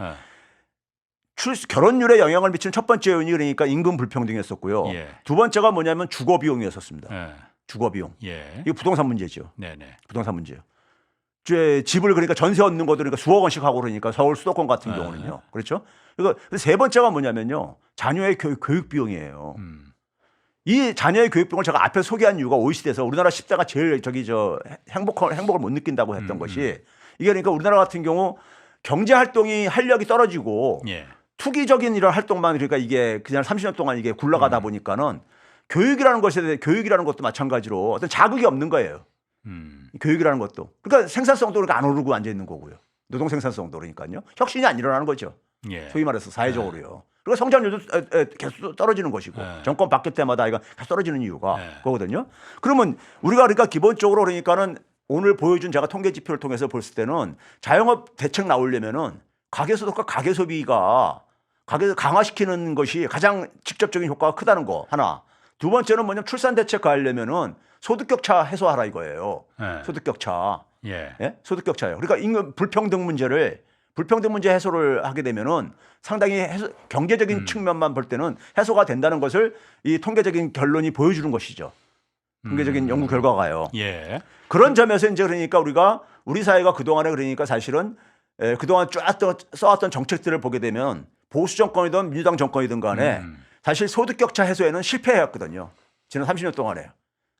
B: 결혼율에 영향을 미치는 첫 번째 요인이 그러니까 임금 불평등이었었고요. 두 번째가 뭐냐면 주거 비용이었었습니다. 주거 비용. 이거 부동산 문제죠. 부동산 문제요. 집을 그러니까 전세 얻는 것도 그러니까 수억 원씩 하고 그러니까 서울 수도권 같은 경우는요. 그렇죠? 그리고 세 번째가 뭐냐면요. 자녀의 교육 비용이에요. 이 자녀의 교육 비용을 제가 앞에 소개한 이유가 OECD에서 우리나라 10대가 제일 행복을 못 느낀다고 했던 것이 이게 그러니까 우리나라 같은 경우 경제 활동이 활력이 떨어지고 투기적인 이런 활동만 그러니까 이게 그냥 30년 동안 이게 굴러가다 보니까는 교육이라는 것도 마찬가지로 어떤 자극이 없는 거예요. 교육이라는 것도. 그러니까 생산성도 그러니까 안 오르고 앉아 있는 거고요. 노동 생산성도 그러니까요. 혁신이 안 일어나는 거죠. 소위 말해서 사회적으로요. 그리고 성장률도 계속 떨어지는 것이고 정권 바뀔 때마다 이거 계속 떨어지는 이유가 그거거든요. 그러면 우리가 그러니까 기본적으로 그러니까는 오늘 보여준 제가 통계 지표를 통해서 봤을 때는 자영업 대책 나오려면은 가계소득과 가계소비가 강화시키는 것이 가장 직접적인 효과가 크다는 거 하나. 두 번째는 뭐냐면 출산 대책 가려면은 소득 격차 해소하라 이거예요. 소득 격차. 소득 격차예요. 그러니까 임금 불평등 문제 해소를 하게 되면은 상당히 경제적인 측면만 볼 때는 해소가 된다는 것을 이 통계적인 결론이 보여주는 것이죠. 통계적인 연구 결과가요. 그런 점에서 이제 그러니까 우리 사회가 그동안에 그러니까 사실은 그동안 쫙 써왔던 정책들을 보게 되면 보수 정권이든 민주당 정권이든 간에 사실 소득 격차 해소에는 실패했거든요. 지난 30년 동안에.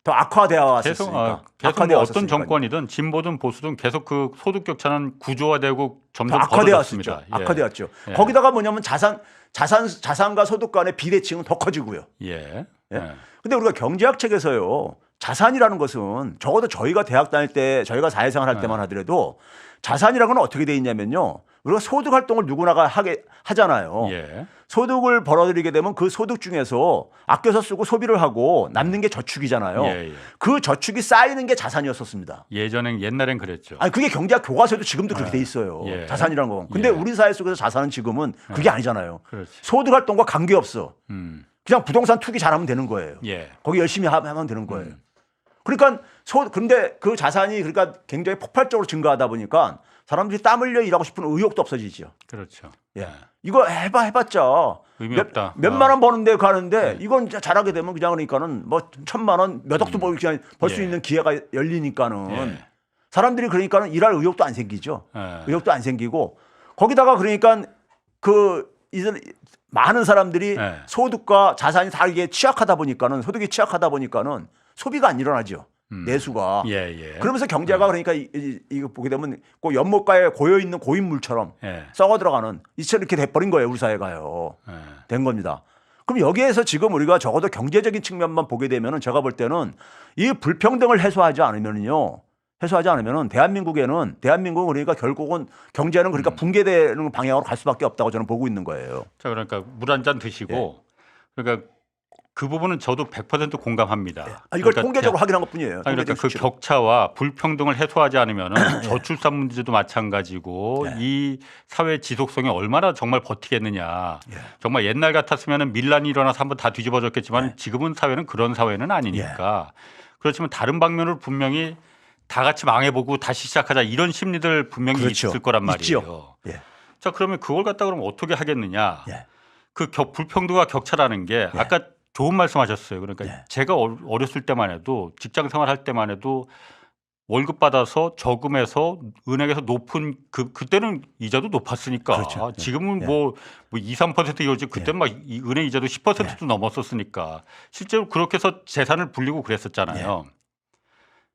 B: 더 악화되어 왔었으니까.
A: 계속 뭐 어떤 정권이든 진보든 보수든 계속 그 소득 격차는 구조화되고 점점
B: 악화되었습니다. 악화되었죠. 거기다가 뭐냐면 자산과 소득 간의 비대칭은 더 커지고요. 근데 우리가 경제학 책에서요. 자산이라는 것은 적어도 저희가 대학 다닐 때 저희가 사회생활 할 때만 하더라도 자산이라는 건 어떻게 돼 있냐면요. 우리가 소득 활동을 누구나가 하잖아요. 소득을 벌어들이게 되면 그 소득 중에서 아껴서 쓰고 소비를 하고 남는 게 저축이잖아요. 그 저축이 쌓이는 게 자산이었었습니다.
A: 옛날엔 그랬죠.
B: 아니 그게 경제학 교과서에도 지금도 그렇게 돼 있어요. 자산이라는 건. 근데 우리 사회 속에서 자산은 지금은 그게 아니잖아요. 소득 활동과 관계없어. 그냥 부동산 투기 잘하면 되는 거예요. 거기 열심히 하면 되는 거예요. 그러니까 근데 그 자산이 그러니까 굉장히 폭발적으로 증가하다 보니까 사람들이 땀 흘려 일하고 싶은 의욕도 없어지죠.
A: 그렇죠.
B: 이거 해봤자
A: 의미 없다.
B: 몇만 원 버는데 가는데 이건 잘하게 되면 그냥 그러니까는 뭐 1,000만 원 몇 억도 벌 수 있는 기회가 열리니까는 사람들이 그러니까는 일할 의욕도 안 생기죠. 의욕도 안 생기고 거기다가 그러니까 이제 많은 사람들이 소득과 자산이 다 이게 소득이 취약하다 보니까는 소비가 안 일어나죠. 내수가. 그러면서 경제가 그러니까 이거 보게 되면 꼭 연못가에 고여 있는 고인물처럼 썩어 들어가는 이렇게 돼버린 거예요. 우리 사회가요. 된 겁니다. 그럼 여기에서 지금 우리가 적어도 경제적인 측면만 보게 되면은 제가 볼 때는 이 불평등을 해소하지 않으면은 대한민국은 그러니까 결국은 경제는 그러니까 붕괴되는 방향으로 갈 수밖에 없다고 저는 보고 있는 거예요.
A: 자, 그러니까 물 한 잔 드시고 그러니까 그 부분은 저도 100% 공감합니다.
B: 이걸 그러니까 통계적으로 확인한 것뿐이에요.
A: 그러니까 그 격차와 불평등을 해소하지 않으면 저출산 문제도 마찬가지고 이 사회 지속성이 얼마나 정말 버티겠느냐. 정말 옛날 같았으면 밀란이 일어나서 한번 다 뒤집어졌겠지만 지금은 사회는 그런 사회는 아니니까. 그렇지만 다른 방면으로 분명히 다 같이 망해보고 다시 시작하자 이런 심리들 분명히 있을 거란 말이에요. 자, 그러면 그걸 갖다 그러면 어떻게 하겠느냐. 불평등과 격차라는 게
B: 예.
A: 아까 좋은 말씀하셨어요. 그러니까
B: 예.
A: 제가 어렸을 때만 해도 직장 생활할 때만 해도 월급 받아서 저금해서 은행에서 높은 그때는 이자도 높았으니까
B: 그렇죠.
A: 지금은
B: 예.
A: 뭐 2, 3% 이거지 그때는 막 은행 이자도 10%도 넘었었으니까 실제로 그렇게 해서 재산을 불리고 그랬었잖아요.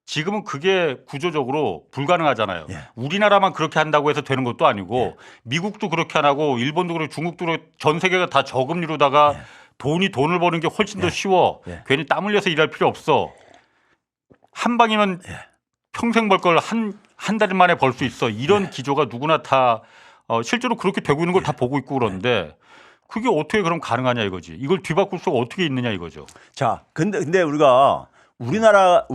A: 지금은 그게 구조적으로 불가능하잖아요. 우리나라만 그렇게 한다고 해서 되는 것도 아니고 미국도 그렇게 안 하고 일본도 그렇고 중국도 그렇고 전 세계가 다 저금리로다가 돈을 버는 게 훨씬 더 쉬워. 괜히 땀 흘려서 일할 필요 없어. 한 방이면 평생 벌 걸 한 달 만에 벌 수 있어. 이런 기조가 누구나 다 실제로 그렇게 되고 있는 걸 다 보고 있고 그런데 그게 어떻게 그럼 가능하냐 이거지. 이걸 뒤바꿀 수가 어떻게 있느냐 이거죠.
B: 자, 근데 우리가 우리나라하고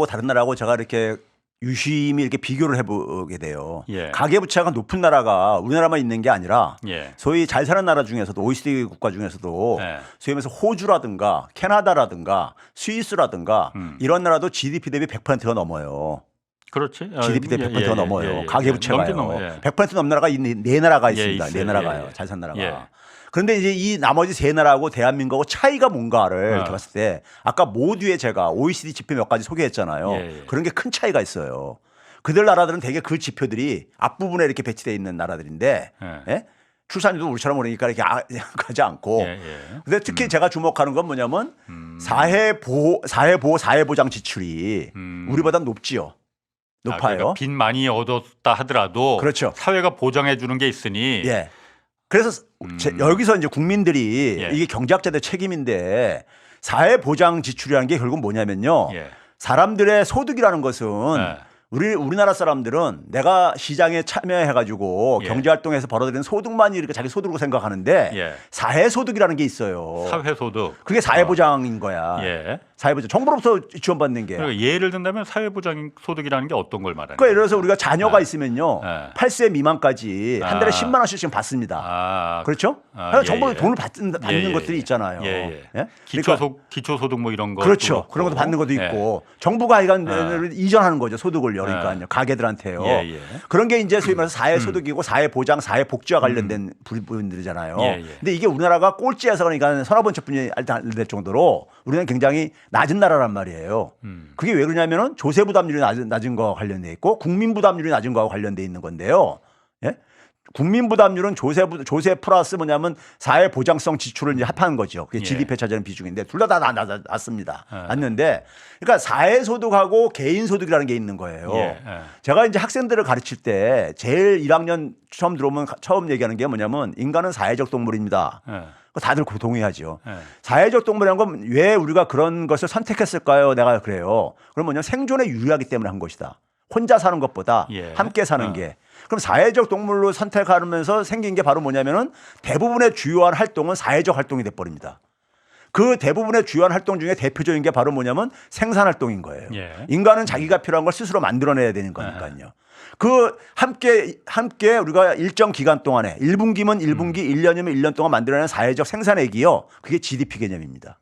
B: 다른 나라하고 제가 이렇게 유심히 이렇게 비교를 해보게 돼요. 가계부채가 높은 나라가 우리나라만 있는 게 아니라 소위 잘 사는 나라 중에서도 OECD 국가 중에서도 소위 말해서 호주라든가 캐나다라든가 스위스라든가 이런 나라도 GDP 대비 100%가 넘어요.
A: 그렇지.
B: GDP 대비 100%가 넘어요. 가계부채가요. 100% 넘는 나라가 네 나라가 있습니다. 네 나라가요. 잘 산 나라가. 그런데 이제 이 나머지 세 나라하고 대한민국하고 차이가 뭔가를 이렇게 봤을 때 아까 모두에 제가 OECD 지표 몇 가지 소개했잖아요. 그런 게 큰 차이가 있어요. 그들 나라들은 대개 그 지표들이 앞부분에 이렇게 배치되어 있는 나라들인데 출산율도 우리처럼 그러니까 이렇게 가지 않고 근데 특히 제가 주목하는 건 뭐냐면 사회보장 지출이 우리보다 높지요. 높아요.
A: 그러니까 빚 많이 얻었다 하더라도
B: 그렇죠.
A: 사회가 보장해 주는 게 있으니
B: 그래서 여기서 이제 국민들이 이게 경제학자들 책임인데 사회보장 지출이라는 게 결국 뭐냐면요. 사람들의 소득이라는 것은 우리나라 사람들은 내가 시장에 참여해가지고 경제활동에서 벌어들이는 소득만이 이렇게 자기 소득으로 생각하는데 사회소득이라는 게 있어요.
A: 사회소득.
B: 그게 사회보장인 거야. 사회보장. 정부로부터 지원받는 게.
A: 그러니까 예를 든다면 사회보장 소득이라는 게 어떤 걸 말하는 거예요?
B: 그러니까 예를 들어서 우리가 자녀가 있으면요. 8세 미만까지 한 달에 10만 원씩 지금 받습니다. 그렇죠? 정부가 돈을 받는 것들이 있잖아요.
A: 기초소득 뭐 이런 거.
B: 그렇죠. 그런 것도 받는 것도 있고 정부가 이전하는 거죠. 소득을요. 그러니까요. 가게들한테요. 그런 게 이제 소위 말해서 사회소득이고 사회보장, 사회복지와 관련된 부분들이잖아요. 근데 이게 우리나라가 꼴찌에서 그러니까 서너번째뿐이 될 정도로 우리는 굉장히 낮은 나라란 말이에요. 그게 왜 그러냐면은 조세 부담률이 낮은 거와 관련돼 있고 국민 부담률이 낮은 거와 관련돼 있는 건데요. 국민 부담률은 조세 플러스 뭐냐면 사회 보장성 지출을 이제 합하는 거죠. 그게 GDP에 차지하는 비중인데 둘 다 낮습니다. 낮는데 그러니까 사회 소득하고 개인 소득이라는 게 있는 거예요. 제가 이제 학생들을 가르칠 때 제일 1학년 처음 들어오면 처음 얘기하는 게 뭐냐면 인간은 사회적 동물입니다. 다들 동의하죠. 사회적 동물이라는 건 왜 우리가 그런 것을 선택했을까요? 내가 그래요. 그럼 뭐냐면 생존에 유리하기 때문에 한 것이다. 혼자 사는 것보다 함께 사는 게. 그럼 사회적 동물로 선택하면서 생긴 게 바로 뭐냐면은 대부분의 주요한 활동은 사회적 활동이 돼버립니다. 그 대부분의 주요한 활동 중에 대표적인 게 바로 뭐냐면 생산 활동인 거예요. 인간은 자기가 필요한 걸 스스로 만들어내야 되는 거니까요. 그 함께 우리가 일정 기간 동안에 1분기면 1분기, 1년이면 1년 동안 만들어내는 사회적 생산액이요. 그게 GDP 개념입니다.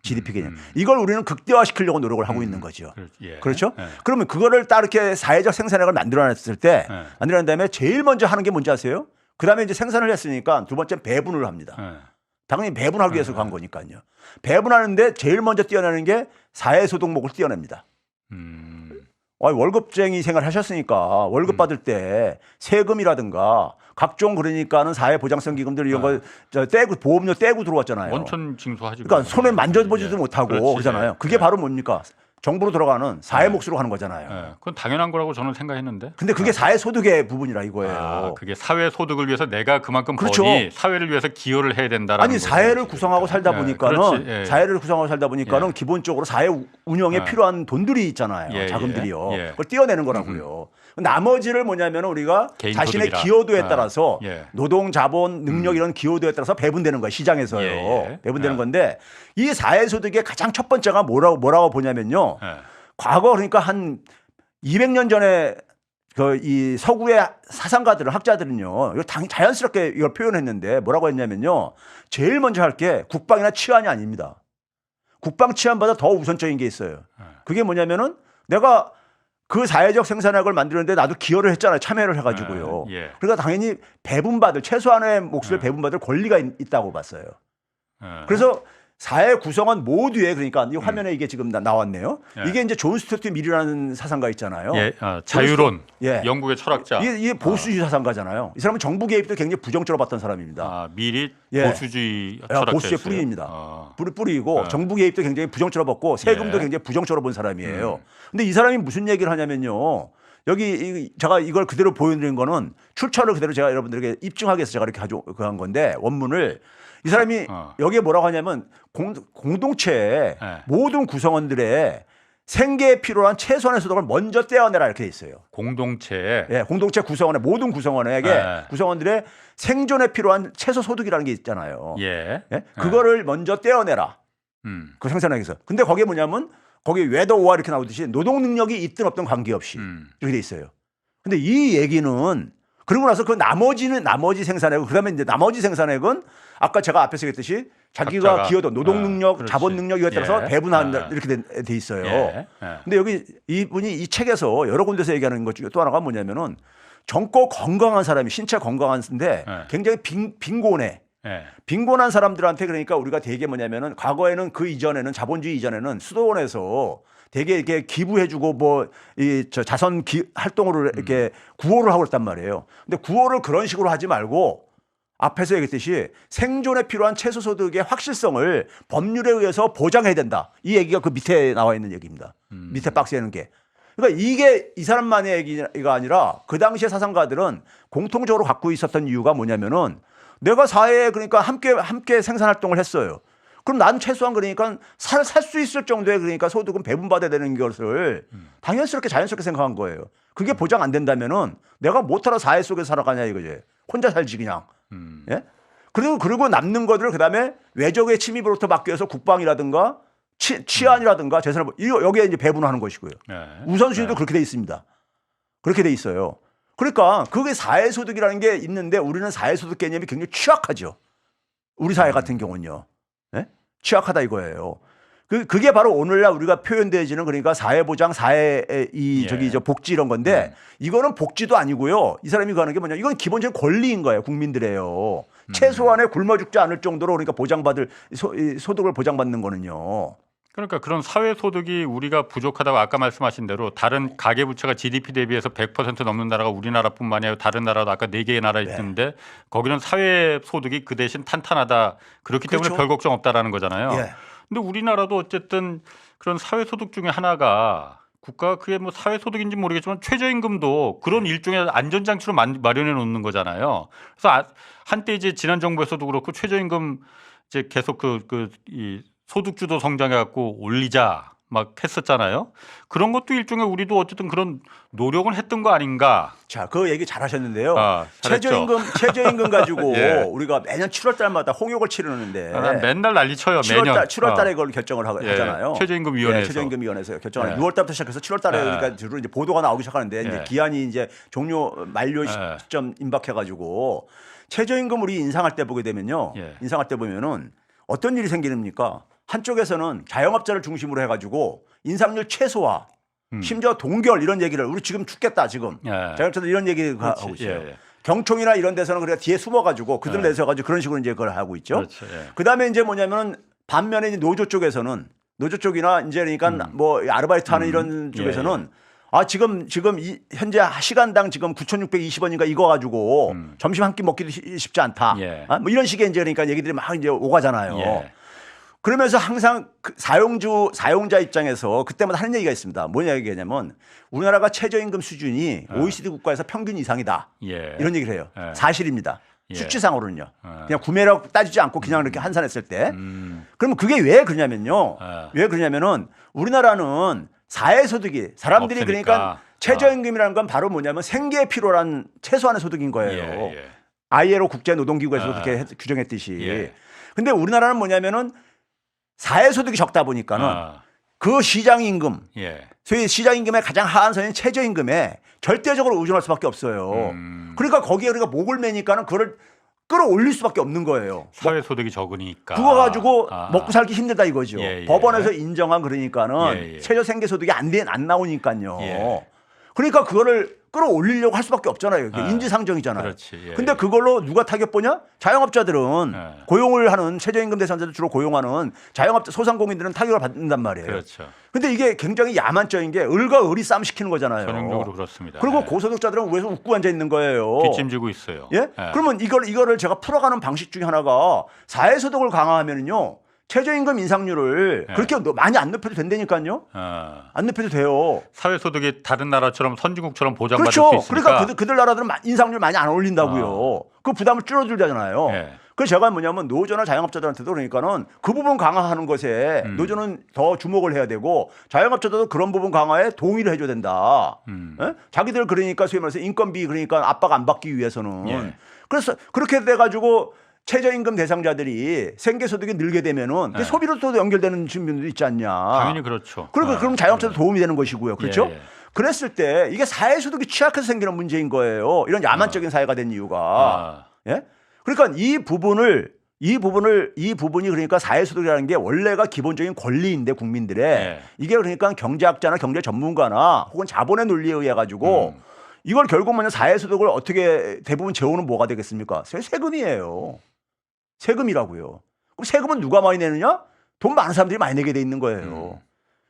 B: GDP 개념. 이걸 우리는 극대화시키려고 노력을 하고 있는 거죠. 그렇죠? 그러면 그거를 딱 이렇게 사회적 생산액을 만들어냈을 때 만들어낸 다음에 제일 먼저 하는 게 뭔지 아세요? 그다음에 이제 생산을 했으니까 두 번째 배분을 합니다. 당연히 배분하기 위해서 간 거니까요. 배분하는데 제일 먼저 떼어내는 게 사회소득목을 떼어냅니다. 월급쟁이 생활 하셨으니까 월급 받을 때 세금이라든가 각종 그러니까는 사회보장성 기금들 이런 거 떼고 보험료 떼고 들어왔잖아요.
A: 원천 징수하지.
B: 그러니까 손에 만져보지도 못하고 그러잖아요. 그게 바로 뭡니까? 정부로 들어가는 사회 몫으로 가는 거잖아요.
A: 그건 당연한 거라고 저는 생각했는데.
B: 근데 그게 사회 소득의 부분이라 이거예요.
A: 그게 사회 소득을 위해서 내가 그만큼 버니 사회를 위해서 기여를 해야 된다라는.
B: 아니 사회를 구성하고 살다 보니까는 사회를 구성하고 살다 보니까는 기본적으로 사회 운영에 필요한 돈들이 있잖아요. 자금들이요. 그걸 떼어내는 거라고요. 나머지를 뭐냐면 우리가 자신의
A: 소득이라.
B: 기여도에 따라서 노동, 자본, 능력 이런 기여도에 따라서 배분되는 거예요. 시장에서요. 배분되는 건데 이 사회소득의 가장 첫 번째가 뭐라고 보냐면요. 과거 그러니까 한 200년 전에 이 서구의 사상가들은 학자들은요. 이거 자연스럽게 이걸 표현했는데 뭐라고 했냐면요. 제일 먼저 할 게 국방이나 치안이 아닙니다. 국방 치안보다 더 우선적인 게 있어요. 그게 뭐냐면은 내가 그 사회적 생산력을 만드는데 나도 기여를 했잖아요. 참여를 해가지고요.
A: 예.
B: 그러니까 당연히 배분받을 최소한의 몫을 배분받을 권리가 있다고 봤어요. 그래서 사회 구성원 모두에 그러니까 이 화면에 이게 지금 나왔네요. 이게 이제 존 스튜어트 밀이라는 사상가 있잖아요.
A: 자유론. 영국의 철학자.
B: 이게 보수주의 사상가잖아요. 이 사람은 정부 개입도 굉장히 부정적으로 봤던 사람입니다.
A: 밀이 보수주의 철학자였어요.
B: 보수의 뿌리입니다. 뿌리이고 정부 개입도 굉장히 부정적으로 봤고 세금도 굉장히 부정적으로 본 사람이에요. 근데 이 사람이 무슨 얘기를 하냐면요. 여기 제가 이걸 그대로 보여드린 거는 출처를 그대로 제가 여러분들에게 입증하기 위해서 제가 이렇게 가져간 건데 원문을 이 사람이 여기에 뭐라고 하냐면 공동체의 모든 구성원들의 생계에 필요한 최소한의 소득을 먼저 떼어내라 이렇게 돼 있어요.
A: 공동체에
B: 공동체 구성원의 모든 구성원에게 구성원들의 생존에 필요한 최소 소득이라는 게 있잖아요. 그거를 먼저 떼어내라. 그 생산하기위해서. 근데 거기에 뭐냐면 거기 웨더 오와 이렇게 나오듯이 노동 능력이 있든 없든 관계없이 이렇게 돼 있어요. 근데 이 얘기는 그러고 나서 그 나머지 생산액 그다음에 이제 나머지 생산액은 아까 제가 앞에서 얘기했듯이 자기가 기여도 노동 능력, 자본 능력 이거에 따라서 배분한다 이렇게 돼 있어요. 근데 여기 이분이 이 책에서 여러 군데서 얘기하는 것 중에 또 하나가 뭐냐면은 젊고 건강한 사람이 신체 건강한데 굉장히 빈곤해. 빈곤한 사람들한테 그러니까 우리가 되게 뭐냐면은 과거에는 그 이전에는 자본주의 이전에는 수도원에서 되게 이렇게 기부해주고 뭐 이 자선 활동으로 이렇게 구호를 하고 있단 말이에요. 근데 구호를 그런 식으로 하지 말고 앞에서 얘기했듯이 생존에 필요한 최소 소득의 확실성을 법률에 의해서 보장해야 된다. 이 얘기가 그 밑에 나와 있는 얘기입니다. 밑에 박스에 있는 게. 그러니까 이게 이 사람만의 얘기가 아니라 그 당시의 사상가들은 공통적으로 갖고 있었던 이유가 뭐냐면은 내가 사회에 그러니까 함께 생산 활동을 했어요. 그럼 난 최소한 그러니까 살 수 있을 정도의 그러니까 소득은 배분받아야 되는 것을 당연스럽게 자연스럽게 생각한 거예요. 그게 보장 안 된다면은 내가 못하러 사회 속에 살아가냐 이거지. 혼자 살지 그냥. 예? 그리고 남는 것들을 그다음에 외적의 침입으로부터 막기 위해서 국방이라든가 치안이라든가 재산을 여기에 이제 배분하는 것이고요. 우선순위도 그렇게 돼 있습니다. 그렇게 돼 있어요. 그러니까 그게 사회소득이라는 게 있는데 우리는 사회소득 개념이 굉장히 취약하죠. 우리 사회 같은 경우는요. 네? 취약하다 이거예요. 그게 바로 오늘날 우리가 표현되지는 그러니까 사회보장, 저 복지 이런 건데 이거는 복지도 아니고요. 이 사람이 하는 게 뭐냐? 이건 기본적인 권리인 거예요. 국민들의요. 최소한의 굶어 죽지 않을 정도로 그러니까 보장받을 소득을 보장받는 거는요.
A: 그러니까 그런 사회 소득이 우리가 부족하다고 아까 말씀하신 대로 다른 가계 부채가 GDP 대비해서 100% 넘는 나라가 우리나라뿐만 아니라 다른 나라도 아까 4개의 나라 있는데 거기는 사회 소득이 그 대신 탄탄하다. 그렇기 때문에 별 걱정 없다라는 거잖아요. 근데 우리나라도 어쨌든 그런 사회 소득 중에 하나가 국가가 그게 뭐 사회 소득인지 모르겠지만 최저임금도 그런 일종의 안전장치로 마련해 놓는 거잖아요. 그래서 한때 이제 지난 정부에서도 그렇고 최저임금 이제 계속 이 소득주도 성장해갖고 올리자 막 했었잖아요. 그런 것도 일종의 우리도 어쨌든 그런 노력은 했던 거 아닌가.
B: 자, 그 얘기 잘하셨는데요. 최저임금 가지고 우리가 매년 7월 달마다 홍역을 치르는데
A: 맨날 난리쳐요. 매년
B: 7월 달에 그걸 결정을 하잖아요.
A: 최저임금위원회에서.
B: 최저임금위원회에서 결정을 6월 달부터 시작해서 7월 달에 그러니까 주로 이제 보도가 나오기 시작하는데 이제 기한이 이제 만료 시점 임박해가지고 최저임금 우리 인상할 때 보게 되면요. 인상할 때 보면은 어떤 일이 생기는입니까? 한쪽에서는 자영업자를 중심으로 해가지고 인상률 최소화, 심지어 동결 이런 얘기를 우리 지금 죽겠다 지금 자영업자들 이런 얘기를 하고 있어요. 경총이나 이런 데서는 그러니까 뒤에 숨어가지고 그들 내서가지고 그런 식으로 이제 그걸 하고 있죠. 그다음에 이제 뭐냐면은 반면에 이제 노조 쪽에서는 노조 쪽이나 이제 그러니까 뭐 아르바이트하는 이런 쪽에서는 지금 현재 시간당 지금 9,620원인가 이거 가지고 점심 한 끼 먹기도 쉽지 않다. 뭐 이런 식의 이제 그러니까 얘기들이 막 이제 오가잖아요. 그러면서 항상 사용자 입장에서 그때마다 하는 얘기가 있습니다. 뭐냐 얘기냐면 우리나라가 최저임금 수준이 OECD 국가에서 평균 이상이다. 이런 얘기를 해요. 사실입니다. 수치상으로는요. 그냥 구매력 따지지 않고 그냥 이렇게 환산했을 때. 그러면 그게 왜 그러냐면요. 왜 그러냐면은 우리나라는 사회소득이 사람들이 없으니까. 그러니까 최저임금이라는 건 바로 뭐냐면 생계에 필요한 최소한의 소득인 거예요. ILO 국제노동기구에서 그렇게 규정했듯이. 근데 우리나라는 뭐냐면은 사회소득이 적다 보니까는 그 시장임금, 소위 시장임금의 가장 하한 선인 최저임금에 절대적으로 의존할 수밖에 없어요. 그러니까 거기에 우리가 목을 매니까는 그걸 끌어올릴 수밖에 없는 거예요.
A: 사회소득이 적으니까.
B: 그거 가지고 먹고 살기 힘들다 이거죠. 법원에서 인정한 그러니까는 최저 생계소득이 안 나오니까요. 그러니까 그거를 끌어올리려고 할 수밖에 없잖아요.
A: 네.
B: 인지상정이잖아요.
A: 그렇지. 예,
B: 근데 그걸로 누가 타격 보냐? 자영업자들은 고용을 하는 최저임금 대상자들 주로 고용하는 자영업자 소상공인들은 타격을 받는단 말이에요.
A: 그렇죠.
B: 근데 이게 굉장히 야만적인 게 을과 을이 싸움 시키는 거잖아요.
A: 전형적으로 그렇습니다.
B: 그리고 고소득자들은 위에서 웃고 앉아 있는 거예요.
A: 뒷짐지고 있어요.
B: 예? 그러면 이거를 제가 풀어가는 방식 중에 하나가 사회소득을 강화하면은요. 최저임금 인상률을 그렇게 많이 안 높여도 된다니까요. 안 높여도 돼요.
A: 사회소득이 다른 나라처럼 선진국처럼 보장받을
B: 그렇죠.
A: 수 있으니까.
B: 그러니까 그들 나라들은 인상률 많이 안 올린다고요. 그 부담을 줄여들잖아요. 그래서 제가 뭐냐면 노조나 자영업자들한테도 그러니까는 그 부분 강화하는 것에 노조는 더 주목을 해야 되고 자영업자들도 그런 부분 강화에 동의를 해줘야 된다. 예? 자기들 그러니까 소위 말해서 인건비 그러니까 압박 안 받기 위해서는. 그래서 그렇게 돼가지고 최저임금 대상자들이 생계소득이 늘게 되면은 그게 소비로 또 연결되는 측면도 있지 않냐.
A: 당연히 그렇죠.
B: 그리고 그럼 자영업자도 도움이 되는 것이고요. 그렇죠? 그랬을 때 이게 사회소득이 취약해서 생기는 문제인 거예요. 이런 야만적인 사회가 된 이유가. 예? 그러니까 이 부분이 그러니까 사회소득이라는 게 원래가 기본적인 권리인데 국민들의 이게 그러니까 경제학자나 경제 전문가나 혹은 자본의 논리에 의해 가지고 이걸 결국 뭐냐 사회소득을 어떻게 대부분 재원은 뭐가 되겠습니까? 세금이에요. 세금이라고요. 그럼 세금은 누가 많이 내느냐? 돈 많은 사람들이 많이 내게 돼 있는 거예요.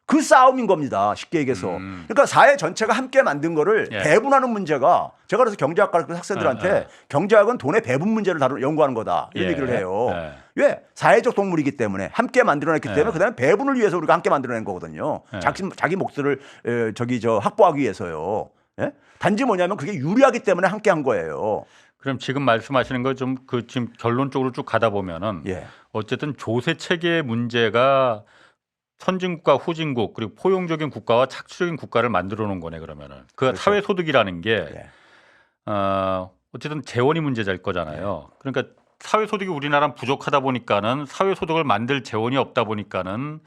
B: 그 싸움인 겁니다. 쉽게 얘기해서. 그러니까 사회 전체가 함께 만든 거를 배분하는 문제가 제가 그래서 경제학과 학생들한테 경제학은 돈의 배분 문제를 연구하는 거다. 이런 얘기를 해요. 왜? 사회적 동물이기 때문에 함께 만들어냈기 때문에 그다음에 배분을 위해서 우리가 함께 만들어낸 거거든요. 자기 몫을 확보하기 위해서요. 예? 단지 뭐냐면 그게 유리하기 때문에 함께 한 거예요.
A: 그럼 지금 말씀하시는 거 좀 지금 결론적으로 쭉 가다 보면은 어쨌든 조세 체계의 문제가 선진국과 후진국 그리고 포용적인 국가와 착취적인 국가를 만들어 놓은 거네 그러면은 그 그렇죠. 사회 소득이라는 게 어쨌든 재원이 문제일 거잖아요. 그러니까 사회 소득이 우리나라는 부족하다 보니까는 사회 소득을 만들 재원이 없다 보니까는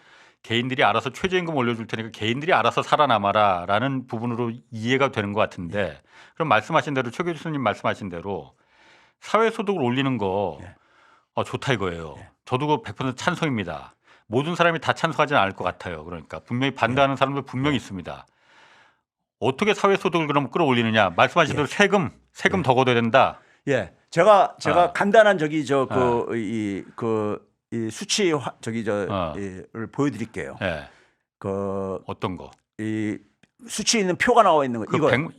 A: 개인들이 알아서 최저임금 올려줄 테니까 개인들이 알아서 살아남아라라는 부분으로 이해가 되는 것 같은데 그럼 말씀하신 대로 최 교수님 말씀하신 대로 사회 소득을 올리는 거 좋다 이거예요. 저도 그 100% 찬성입니다. 모든 사람이 다 찬성하지는 않을 것 같아요. 그러니까 분명히 반대하는 사람도 분명히 있습니다. 어떻게 사회 소득을 그럼 끌어올리느냐? 말씀하신 대로 세금 더 걷어야 된다.
B: 예, 제가 간단한 이 수치 를 보여드릴게요.
A: 어떤 거?
B: 이 수치 있는 표가 나와 있는 거 이거 한번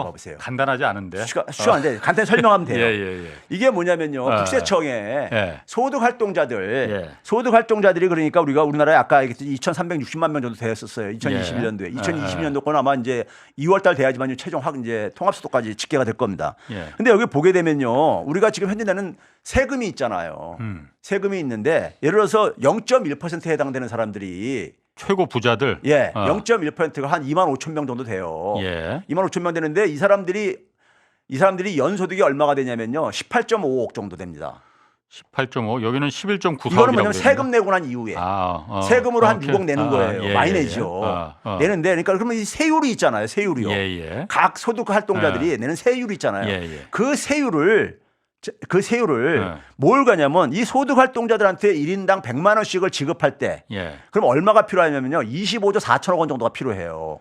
B: 봐보세요.
A: 간단하지 않은데.
B: 쉬운데 간단히 설명하면 돼요. 이게 뭐냐면요. 국세청에 소득 활동자들이 그러니까 우리나라에 아까 2,360만 명 정도 되었었어요. 2021년도에. 2020년도 건 아마 이제 2월 달 돼야지만 최종 이제 통합소득까지 집계가 될 겁니다. 근데 여기 보게 되면요. 우리가 지금 현재 내는 세금이 있잖아요. 세금이 있는데 예를 들어서 0.1%에 해당되는 사람들이
A: 최고 부자들
B: 0.1%가 한 2만 5천 명 정도 돼요. 2만 5천 명 되는데 이 사람들이 연소득이 얼마가 되냐면요. 18.5억 정도 됩니다.
A: 18.5 여기는 11.94.
B: 이거는 뭐냐면 세금 내고 난 이후에 세금으로 한 6억 내는 거예요. 많이 내죠. 내는데 그러니까 그러면 이 세율이 있잖아요. 세율이요. 각 소득 활동자들이 내는 세율이 있잖아요. 그 세율을 뭘 가냐면 이 소득 활동자들한테 1인당 100만 원씩을 지급할 때 그럼 얼마가 필요하냐면요. 25조 4천억 원 정도가 필요해요.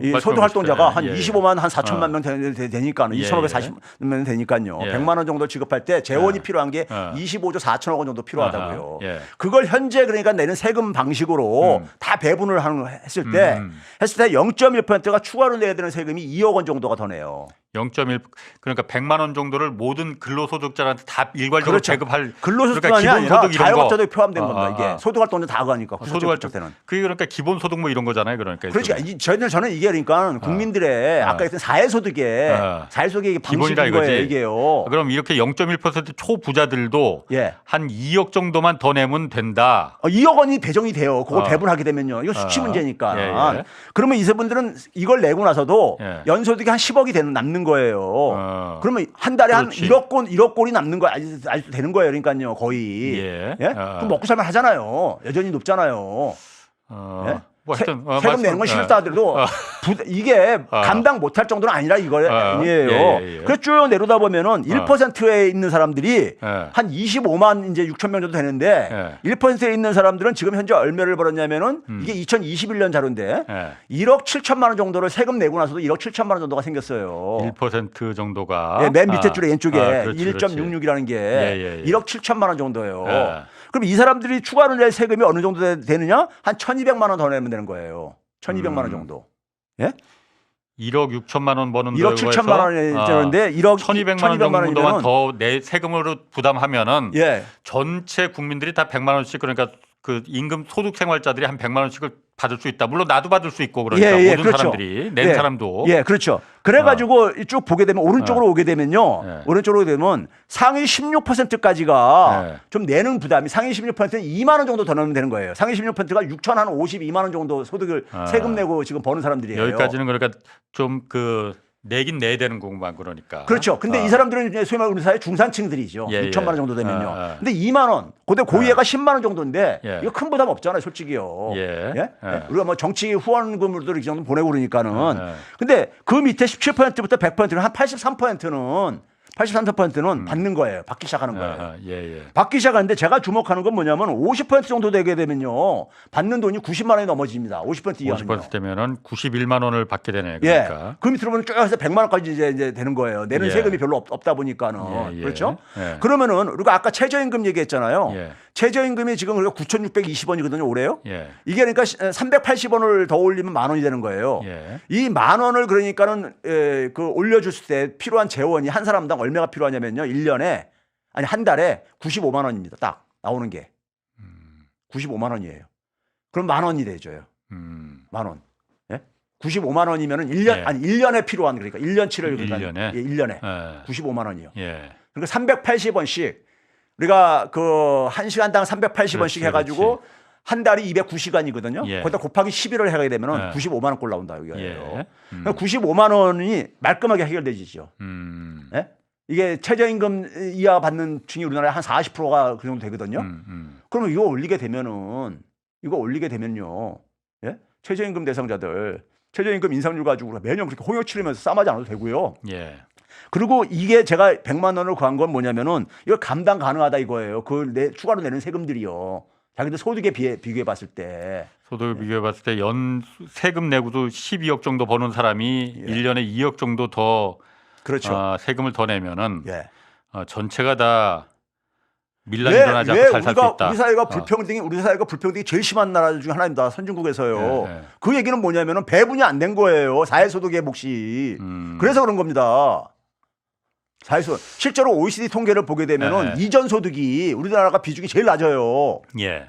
B: 이 소득 활동자가 한 25만 한 4천만 명 되니까 2,540명 되니까요. 100만 원 정도 지급할 때 재원이 필요한 게 25조 4천억 원 정도 필요하다고요. 그걸 현재 그러니까 내는 세금 방식으로 다 배분을 했을 때 0.1%가 추가로 내야 되는 세금이 2억 원 정도가 더 내요.
A: 0.1 그러니까 100만 원 정도를 모든 근로소득자한테 다 일괄적으로 제급할
B: 근로소득만이 그러니까 아니라 자영업자도 포함된 겁니다. 이게 소득활동자 다 가니까
A: 소득활동 그게 그러니까 기본소득 뭐 이런 거잖아요. 그러니까
B: 저는 이게 그러니까 국민들의 아까 했던 사회소득의 방식인 거예요. 이게요.
A: 그럼 이렇게 0.1% 초부자들도 한 2억 정도만 더 내면 된다.
B: 2억 원이 배정이 돼요. 그걸 배분하게 되면요. 이거 수치 문제니까. 그러면 이세분들은 이걸 내고 나서도 연소득이 한 10억이 남는 거예요. 그러면 한 달에 한 1억 꼴이 남는 거 아직도 되는 거예요. 그러니까요. 거의. 그럼 먹고 살만 하잖아요. 여전히 높잖아요.
A: 뭐 하여튼
B: 세금 내는 건 싫다 하더라도 이게 감당 못할 정도는 아니라 이거 아니에요. 그래서 쭉 내려다 보면은 1%에 있는 사람들이 한 25만 이제 6천 명 정도 되는데 1%에 있는 사람들은 지금 현재 얼마를 벌었냐면은 이게 2021년 자료인데 1억 7천만 원 정도를 세금 내고 나서도 1억 7천만 원 정도가 생겼어요.
A: 1% 정도가
B: 네, 맨 밑에 줄에 왼쪽에
A: 그렇지,
B: 1.66이라는 게 1억 7천만 원 정도예요. 그럼 이 사람들이 추가로 낼 세금이 어느 정도 되느냐? 한 1,200만 원 더 내면 되는 거예요. 1,200만 원 정도. 예?
A: 1억 6천만 원 버는
B: 1억 7천만 원이 되는데 1억
A: 1,200만 원 정도만 더 내 세금으로 부담하면은 전체 국민들이 다 100만 원씩 그러니까 그 임금 소득 생활자들이 한 100만 원씩을 받을 수 있다. 물론 나도 받을 수 있고 그러니까 모든
B: 그렇죠.
A: 사람들이 낸 사람도.
B: 그렇죠. 그래가지고 쭉 보게 되면 오른쪽으로 오게 되면요. 오른쪽으로 오게 되면 상위 16%까지가 좀 내는 부담이 상위 16%는 2만 원 정도 더 넣으면 되는 거예요. 상위 16%가 6,052만 원 정도 소득을 세금 내고 지금 버는 사람들이에요.
A: 여기까지는 그러니까 좀 그 내긴 내야 되는 것만 그러니까.
B: 그렇죠. 근데 이 사람들은 이제 소위 말하는 우리 사회 중산층들이죠. 6천만 원 정도 되면요. 근데 2만 원, 그때 고위에가 10만 원 정도인데 이거 큰 부담 없잖아요, 솔직히요. 우리가 뭐 정치 후원금으로도 이 정도 보내고 그러니까는. 근데 그 밑에 17%부터 100%는 한 83%는 받는 거예요. 받기 시작하는 거예요. 받기 시작하는데 제가 주목하는 건 뭐냐면 50% 정도 되게 되면요. 받는 돈이 90만 원이 넘어집니다. 50% 이하는요.
A: 50% 되면은 91만 원을 받게 되네. 그러니까.
B: 그 밑으로 보면 쭉 해서 100만 원까지 이제 되는 거예요. 내는 세금이 별로 없다 보니까는. 그렇죠? 그러면은 우리가 아까 최저임금 얘기했잖아요. 최저임금이 지금 우리가 9,620원이거든요, 올해요. 이게 그러니까 380원을 더 올리면 만 원이 되는 거예요. 이 만 원을 그러니까는 그 올려줬을 때 필요한 재원이 한 사람당 얼마가 필요하냐면요. 1년에 아니 한 달에 95만 원입니다. 딱 나오는 게 95만 원이에요. 그럼 만 원이 되죠. 만 원. 95만 원이면은 1년 아니 1년에 필요한 그러니까 1년치를
A: 1년에
B: 1년에 95만 원이요. 그러니까 380원씩 우리가 그 1시간당 380원씩 해가지고 한 달이 209시간이거든요. 거기다 곱하기 11을 하게 되면은 95만 원꼴 나온다 이거예요. 95만 원이 말끔하게 해결되지죠. 이게 최저임금 이하 받는 층이 우리나라에 한 40%가 그 정도 되거든요. 그러면 이거 올리게 되면요. 최저임금 대상자들 최저임금 인상률 가지고 우리가 매년 그렇게 홍역 치르면서 싸움하지 않아도 되고요. 그리고 이게 제가 100만 원을 구한 건 뭐냐면은 이거 감당 가능하다 이거예요. 그 추가로 내는 세금들이요. 자기들 소득에 비교해 봤을 때.
A: 소득을 비교해 봤을 때 연 세금 내고도 12억 정도 버는 사람이 1년에 2억 정도 더
B: 그렇죠.
A: 세금을 더 내면은 전체가 다 밀란이 일어나지 않고 잘 살 수 있다.
B: 우리 사회가 불평등이 제일 심한 나라 중에 하나입니다. 선진국에서요. 그 얘기는 뭐냐면은 배분이 안 된 거예요. 사회소득의 몫이. 그래서 그런 겁니다. 실제로 OECD 통계를 보게 되면은 이전 소득이 우리나라가 비중이 제일 낮아요.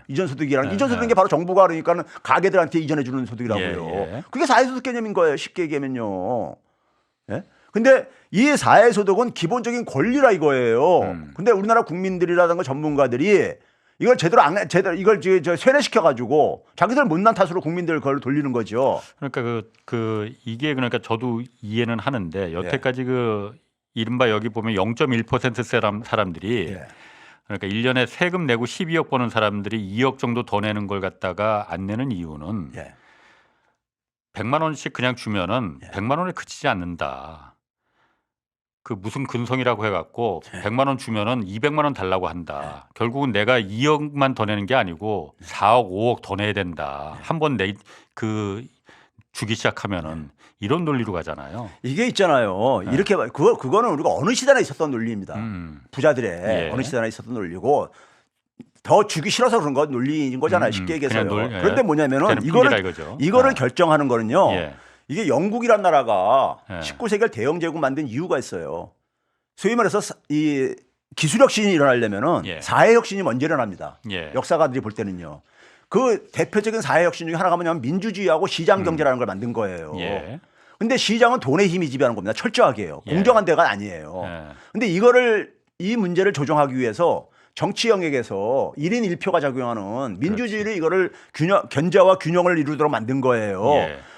B: 이전 소득이 바로 정부가 그러니까는 가게들한테 이전해 주는 소득이라고요. 그게 사회소득 개념인 거예요. 쉽게 얘기하면요. 근데 이 사회소득은 기본적인 권리라 이거예요. 근데 우리나라 국민들이라든가 전문가들이 이걸 제대로 이걸 세뇌시켜 가지고 자기들 못난 탓으로 국민들 그걸 돌리는 거죠.
A: 그러니까 이게 그러니까 저도 이해는 하는데 여태까지 이른바 여기 보면 0.1% 사람들이 그러니까 1년에 세금 내고 12억 버는 사람들이 2억 정도 더 내는 걸 갖다가 안 내는 이유는 100만 원씩 그냥 주면은 100만 원에 그치지 않는다. 그 무슨 근성이라고 해갖고 100만 원 주면은 200만 원 달라고 한다. 결국은 내가 2억만 더 내는 게 아니고 4억, 5억 더 내야 된다. 한번 주기 시작하면은 이런 논리로 가잖아요.
B: 이게 있잖아요. 이렇게 그거는 우리가 어느 시대나 있었던 논리입니다. 부자들의 어느 시대나 있었던 논리고 더 주기 싫어서 그런 건 논리인 거잖아요. 쉽게 얘기해서요. 그런데 뭐냐면은 이거를 결정하는 거는요. 이게 영국이란 나라가 19세기를 대영 제국 만든 이유가 있어요. 소위 말해서 이 기술 혁신이 일어나려면은 사회 혁신이 먼저 일어납니다. 역사가들이 볼 때는요. 그 대표적인 사회 혁신 중에 하나가 뭐냐면 민주주의하고 시장 경제라는 걸 만든 거예요. 근데 시장은 돈의 힘이 지배하는 겁니다. 철저하게요. 공정한 데가 아니에요. 근데 이 문제를 조정하기 위해서 정치 영역에서 1인 1표가 작용하는 민주주의를 이거를 견제와 균형을 이루도록 만든 거예요.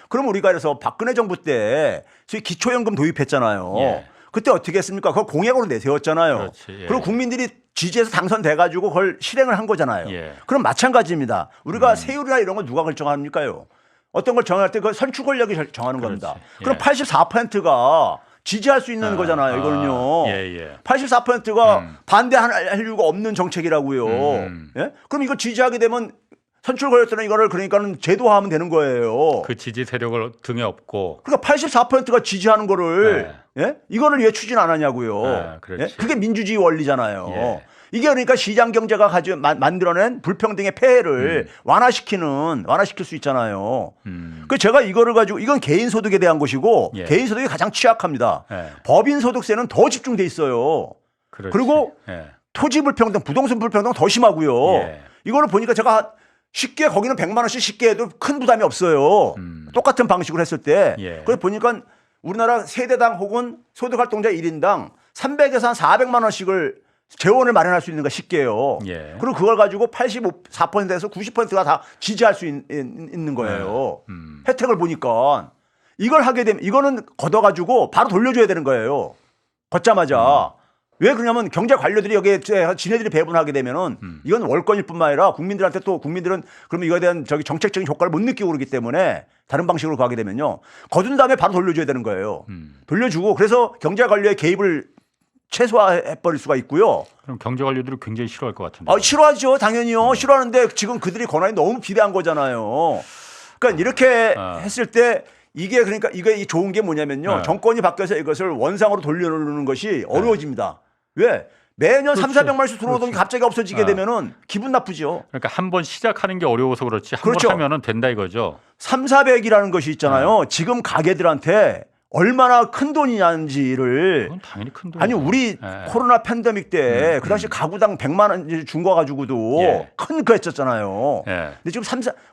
B: 그럼 우리가 그래서 박근혜 정부 때 소위 기초연금 도입했잖아요. 그때 어떻게 했습니까? 그걸 공약으로 내세웠잖아요. 그리고 국민들이 지지해서 당선돼가지고 그걸 실행을 한 거잖아요. 그럼 마찬가지입니다. 우리가 세율이나 이런 거 누가 결정합니까요? 어떤 걸 정할 때 그 선출 권력이 정하는 겁니다.
A: 예.
B: 그럼 84%가 지지할 수 있는 거잖아요. 이거는요. 84%가 반대할 이유가 없는 정책이라고요. 예? 그럼 이거 지지하게 되면 선출 권력들은 이거를 그러니까는 제도화하면 되는 거예요.
A: 그 지지 세력을 등에 업고.
B: 그러니까 84%가 지지하는 거를 예? 이거를 왜 추진 안 하냐고요. 예? 그게 민주주의 원리잖아요.
A: 예.
B: 이게 그러니까 시장 경제가 만들어낸 불평등의 폐해를 완화시킬 수 있잖아요. 그 제가 이거를 가지고 이건 개인 소득에 대한 것이고
A: 예.
B: 개인 소득이 가장 취약합니다.
A: 예.
B: 법인 소득세는 더 집중돼 있어요.
A: 그렇지.
B: 그리고
A: 예.
B: 토지 불평등, 부동산 불평등 더 심하고요.
A: 예.
B: 이거를 보니까 제가 쉽게 거기는 100만 원씩 쉽게 해도 큰 부담이 없어요. 똑같은 방식으로 했을 때.
A: 예.
B: 그래서 보니까 우리나라 세대당 혹은 소득활동자 1인당 300에서 한 400만 원씩을 재원을 마련할 수 있는 거 쉽게 해요.
A: 예.
B: 그리고 그걸 가지고 84%에서 90%가 다 지지할 수 있는 거예요. 혜택을 보니까 이걸 하게 되면 이거는 걷어가지고 바로 돌려줘야 되는 거예요. 걷자마자. 왜 그러냐면 경제 관료들이 여기에 지네들이 배분하게 되면은 이건 월권일 뿐만 아니라 국민들한테 또 국민들은 그러면 이거에 대한 정책적인 효과를 못 느끼고 그러기 때문에 다른 방식으로 가게 되면요. 거둔 다음에 바로 돌려줘야 되는 거예요. 돌려주고 그래서 경제 관료의 개입을 최소화해버릴 수가 있고요.
A: 그럼 경제 관료들이 굉장히 싫어할 것 같은데.
B: 싫어하죠. 당연히요. 싫어하는데 지금 그들이 권한이 너무 비대한 거잖아요. 그러니까 이렇게 했을 때 이게 그러니까 이게 좋은 게 뭐냐면요. 정권이 바뀌어서 이것을 원상으로 돌려놓는 것이 어려워집니다. 왜? 매년 300~400만 원씩 들어오던 게 갑자기 없어지게 되면은 기분 나쁘죠.
A: 그러니까 한번 시작하는 게 어려워서 그렇지 한 번
B: 그렇죠.
A: 하면은 된다 이거죠.
B: 300~400이라는 것이 있잖아요. 지금 가게들한테 얼마나 큰 돈이냐는지를
A: 그건 당연히 큰 돈.
B: 아니 우리 코로나 팬데믹 때 그 당시 가구당 100만 원 준 거 가지고도 큰 거 했었잖아요. 근데 지금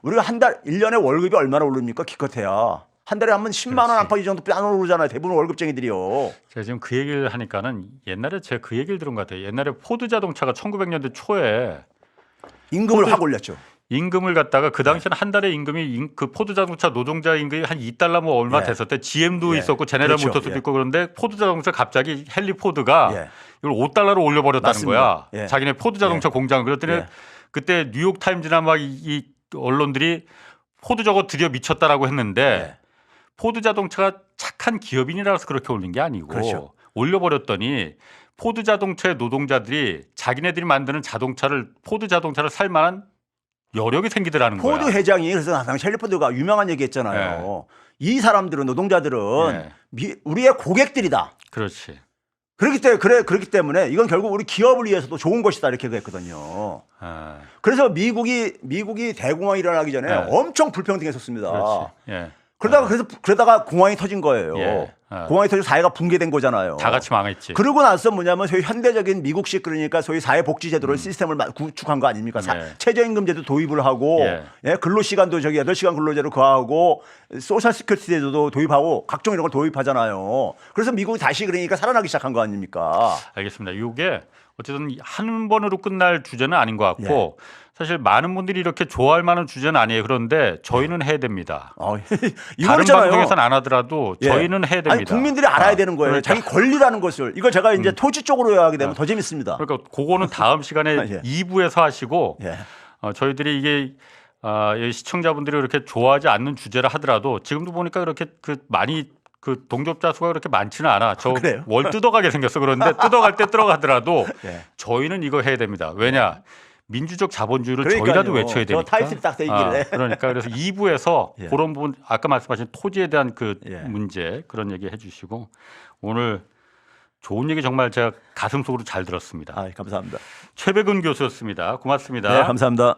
B: 우리가 한 달 1년에 월급이 얼마나 오릅니까? 기껏해야. 한 달에 한 번 10만 원 안팎 이 정도 안 오르잖아요. 대부분 월급쟁이들이요.
A: 제가 지금 그 얘기를 하니까는 옛날에 제가 그 얘기를 들은 것 같아요. 옛날에 포드 자동차가 1900년대 초에
B: 임금을 확 올렸죠.
A: 임금을 갖다가 그 당시에는 한 달에 임금이 그 포드 자동차 노동자 임금이 한 $2 뭐 얼마 됐었대. GM도 있었고 제네럴
B: 그렇죠.
A: 모터스도 있고 그런데 포드 자동차 갑자기 헨리 포드가 이걸 $5로 올려버렸다는
B: 맞습니다.
A: 거야. 자기네 포드 자동차 공장을. 그랬더니 그때 뉴욕 타임즈나 막 이 언론들이 포드 저거 드디어 미쳤다라고 했는데 포드 자동차가 착한 기업인이라서 그렇게 올린 게 아니고
B: 그렇죠.
A: 올려버렸더니 포드 자동차의 노동자들이 자기네들이 만드는 포드 자동차를 살 만한 여력이 생기더라는 거야.
B: 포드 회장이 그래서 당시 헨리 포드가 유명한 얘기했잖아요. 이 사람들은 노동자들은 우리의 고객들이다.
A: 그렇지.
B: 그렇기 때문에 이건 결국 우리 기업을 위해서도 좋은 것이다 이렇게 했거든요. 그래서 미국이 대공황이 일어나기 전에 엄청 불평등했었습니다. 그러다가 공황이 터진 거예요. 공황이 터지고 사회가 붕괴된 거잖아요.
A: 다 같이 망했지.
B: 그러고 나서 뭐냐면 소위 현대적인 미국식 그러니까 소위 사회복지제도를 시스템을 구축한 거 아닙니까? 최저임금제도 도입을 하고 근로시간도 8시간 근로제로 그하고 소셜 시큐리티 제도도 도입하고 각종 이런 걸 도입하잖아요. 그래서 미국이 다시 그러니까 살아나기 시작한 거 아닙니까?
A: 알겠습니다. 이게 어쨌든 한 번으로 끝날 주제는 아닌 것 같고 사실 많은 분들이 이렇게 좋아할 만한 주제는 아니에요. 그런데 저희는 해야 됩니다. 다른 방송에서는 안 하더라도 저희는 해야 됩니다.
B: 아니, 국민들이 알아야 되는 거예요. 자기 권리라는 것을. 이걸 제가 이제 토지 쪽으로 하게 되면 더 재밌습니다.
A: 그러니까 그거는 다음 시간에 2부에서 하시고 저희들이 이게 시청자분들이 그렇게 좋아하지 않는 주제를 하더라도 지금도 보니까 그렇게 많이 동접자 수가 그렇게 많지는 않아. 저 월 뜯어가게 생겼어. 그런데 뜯어갈 때 들어가더라도 저희는 이거 해야 됩니다. 왜냐? 민주적 자본주의를 저희라도 외쳐야 되니까.
B: 타이틀 딱 되길래.
A: 그러니까 그래서 2부에서 그런 부분 아까 말씀하신 토지에 대한 문제 그런 얘기 해주시고 오늘 좋은 얘기 정말 제가 가슴속으로 잘 들었습니다.
B: 감사합니다.
A: 최백은 교수였습니다. 고맙습니다.
B: 네, 감사합니다.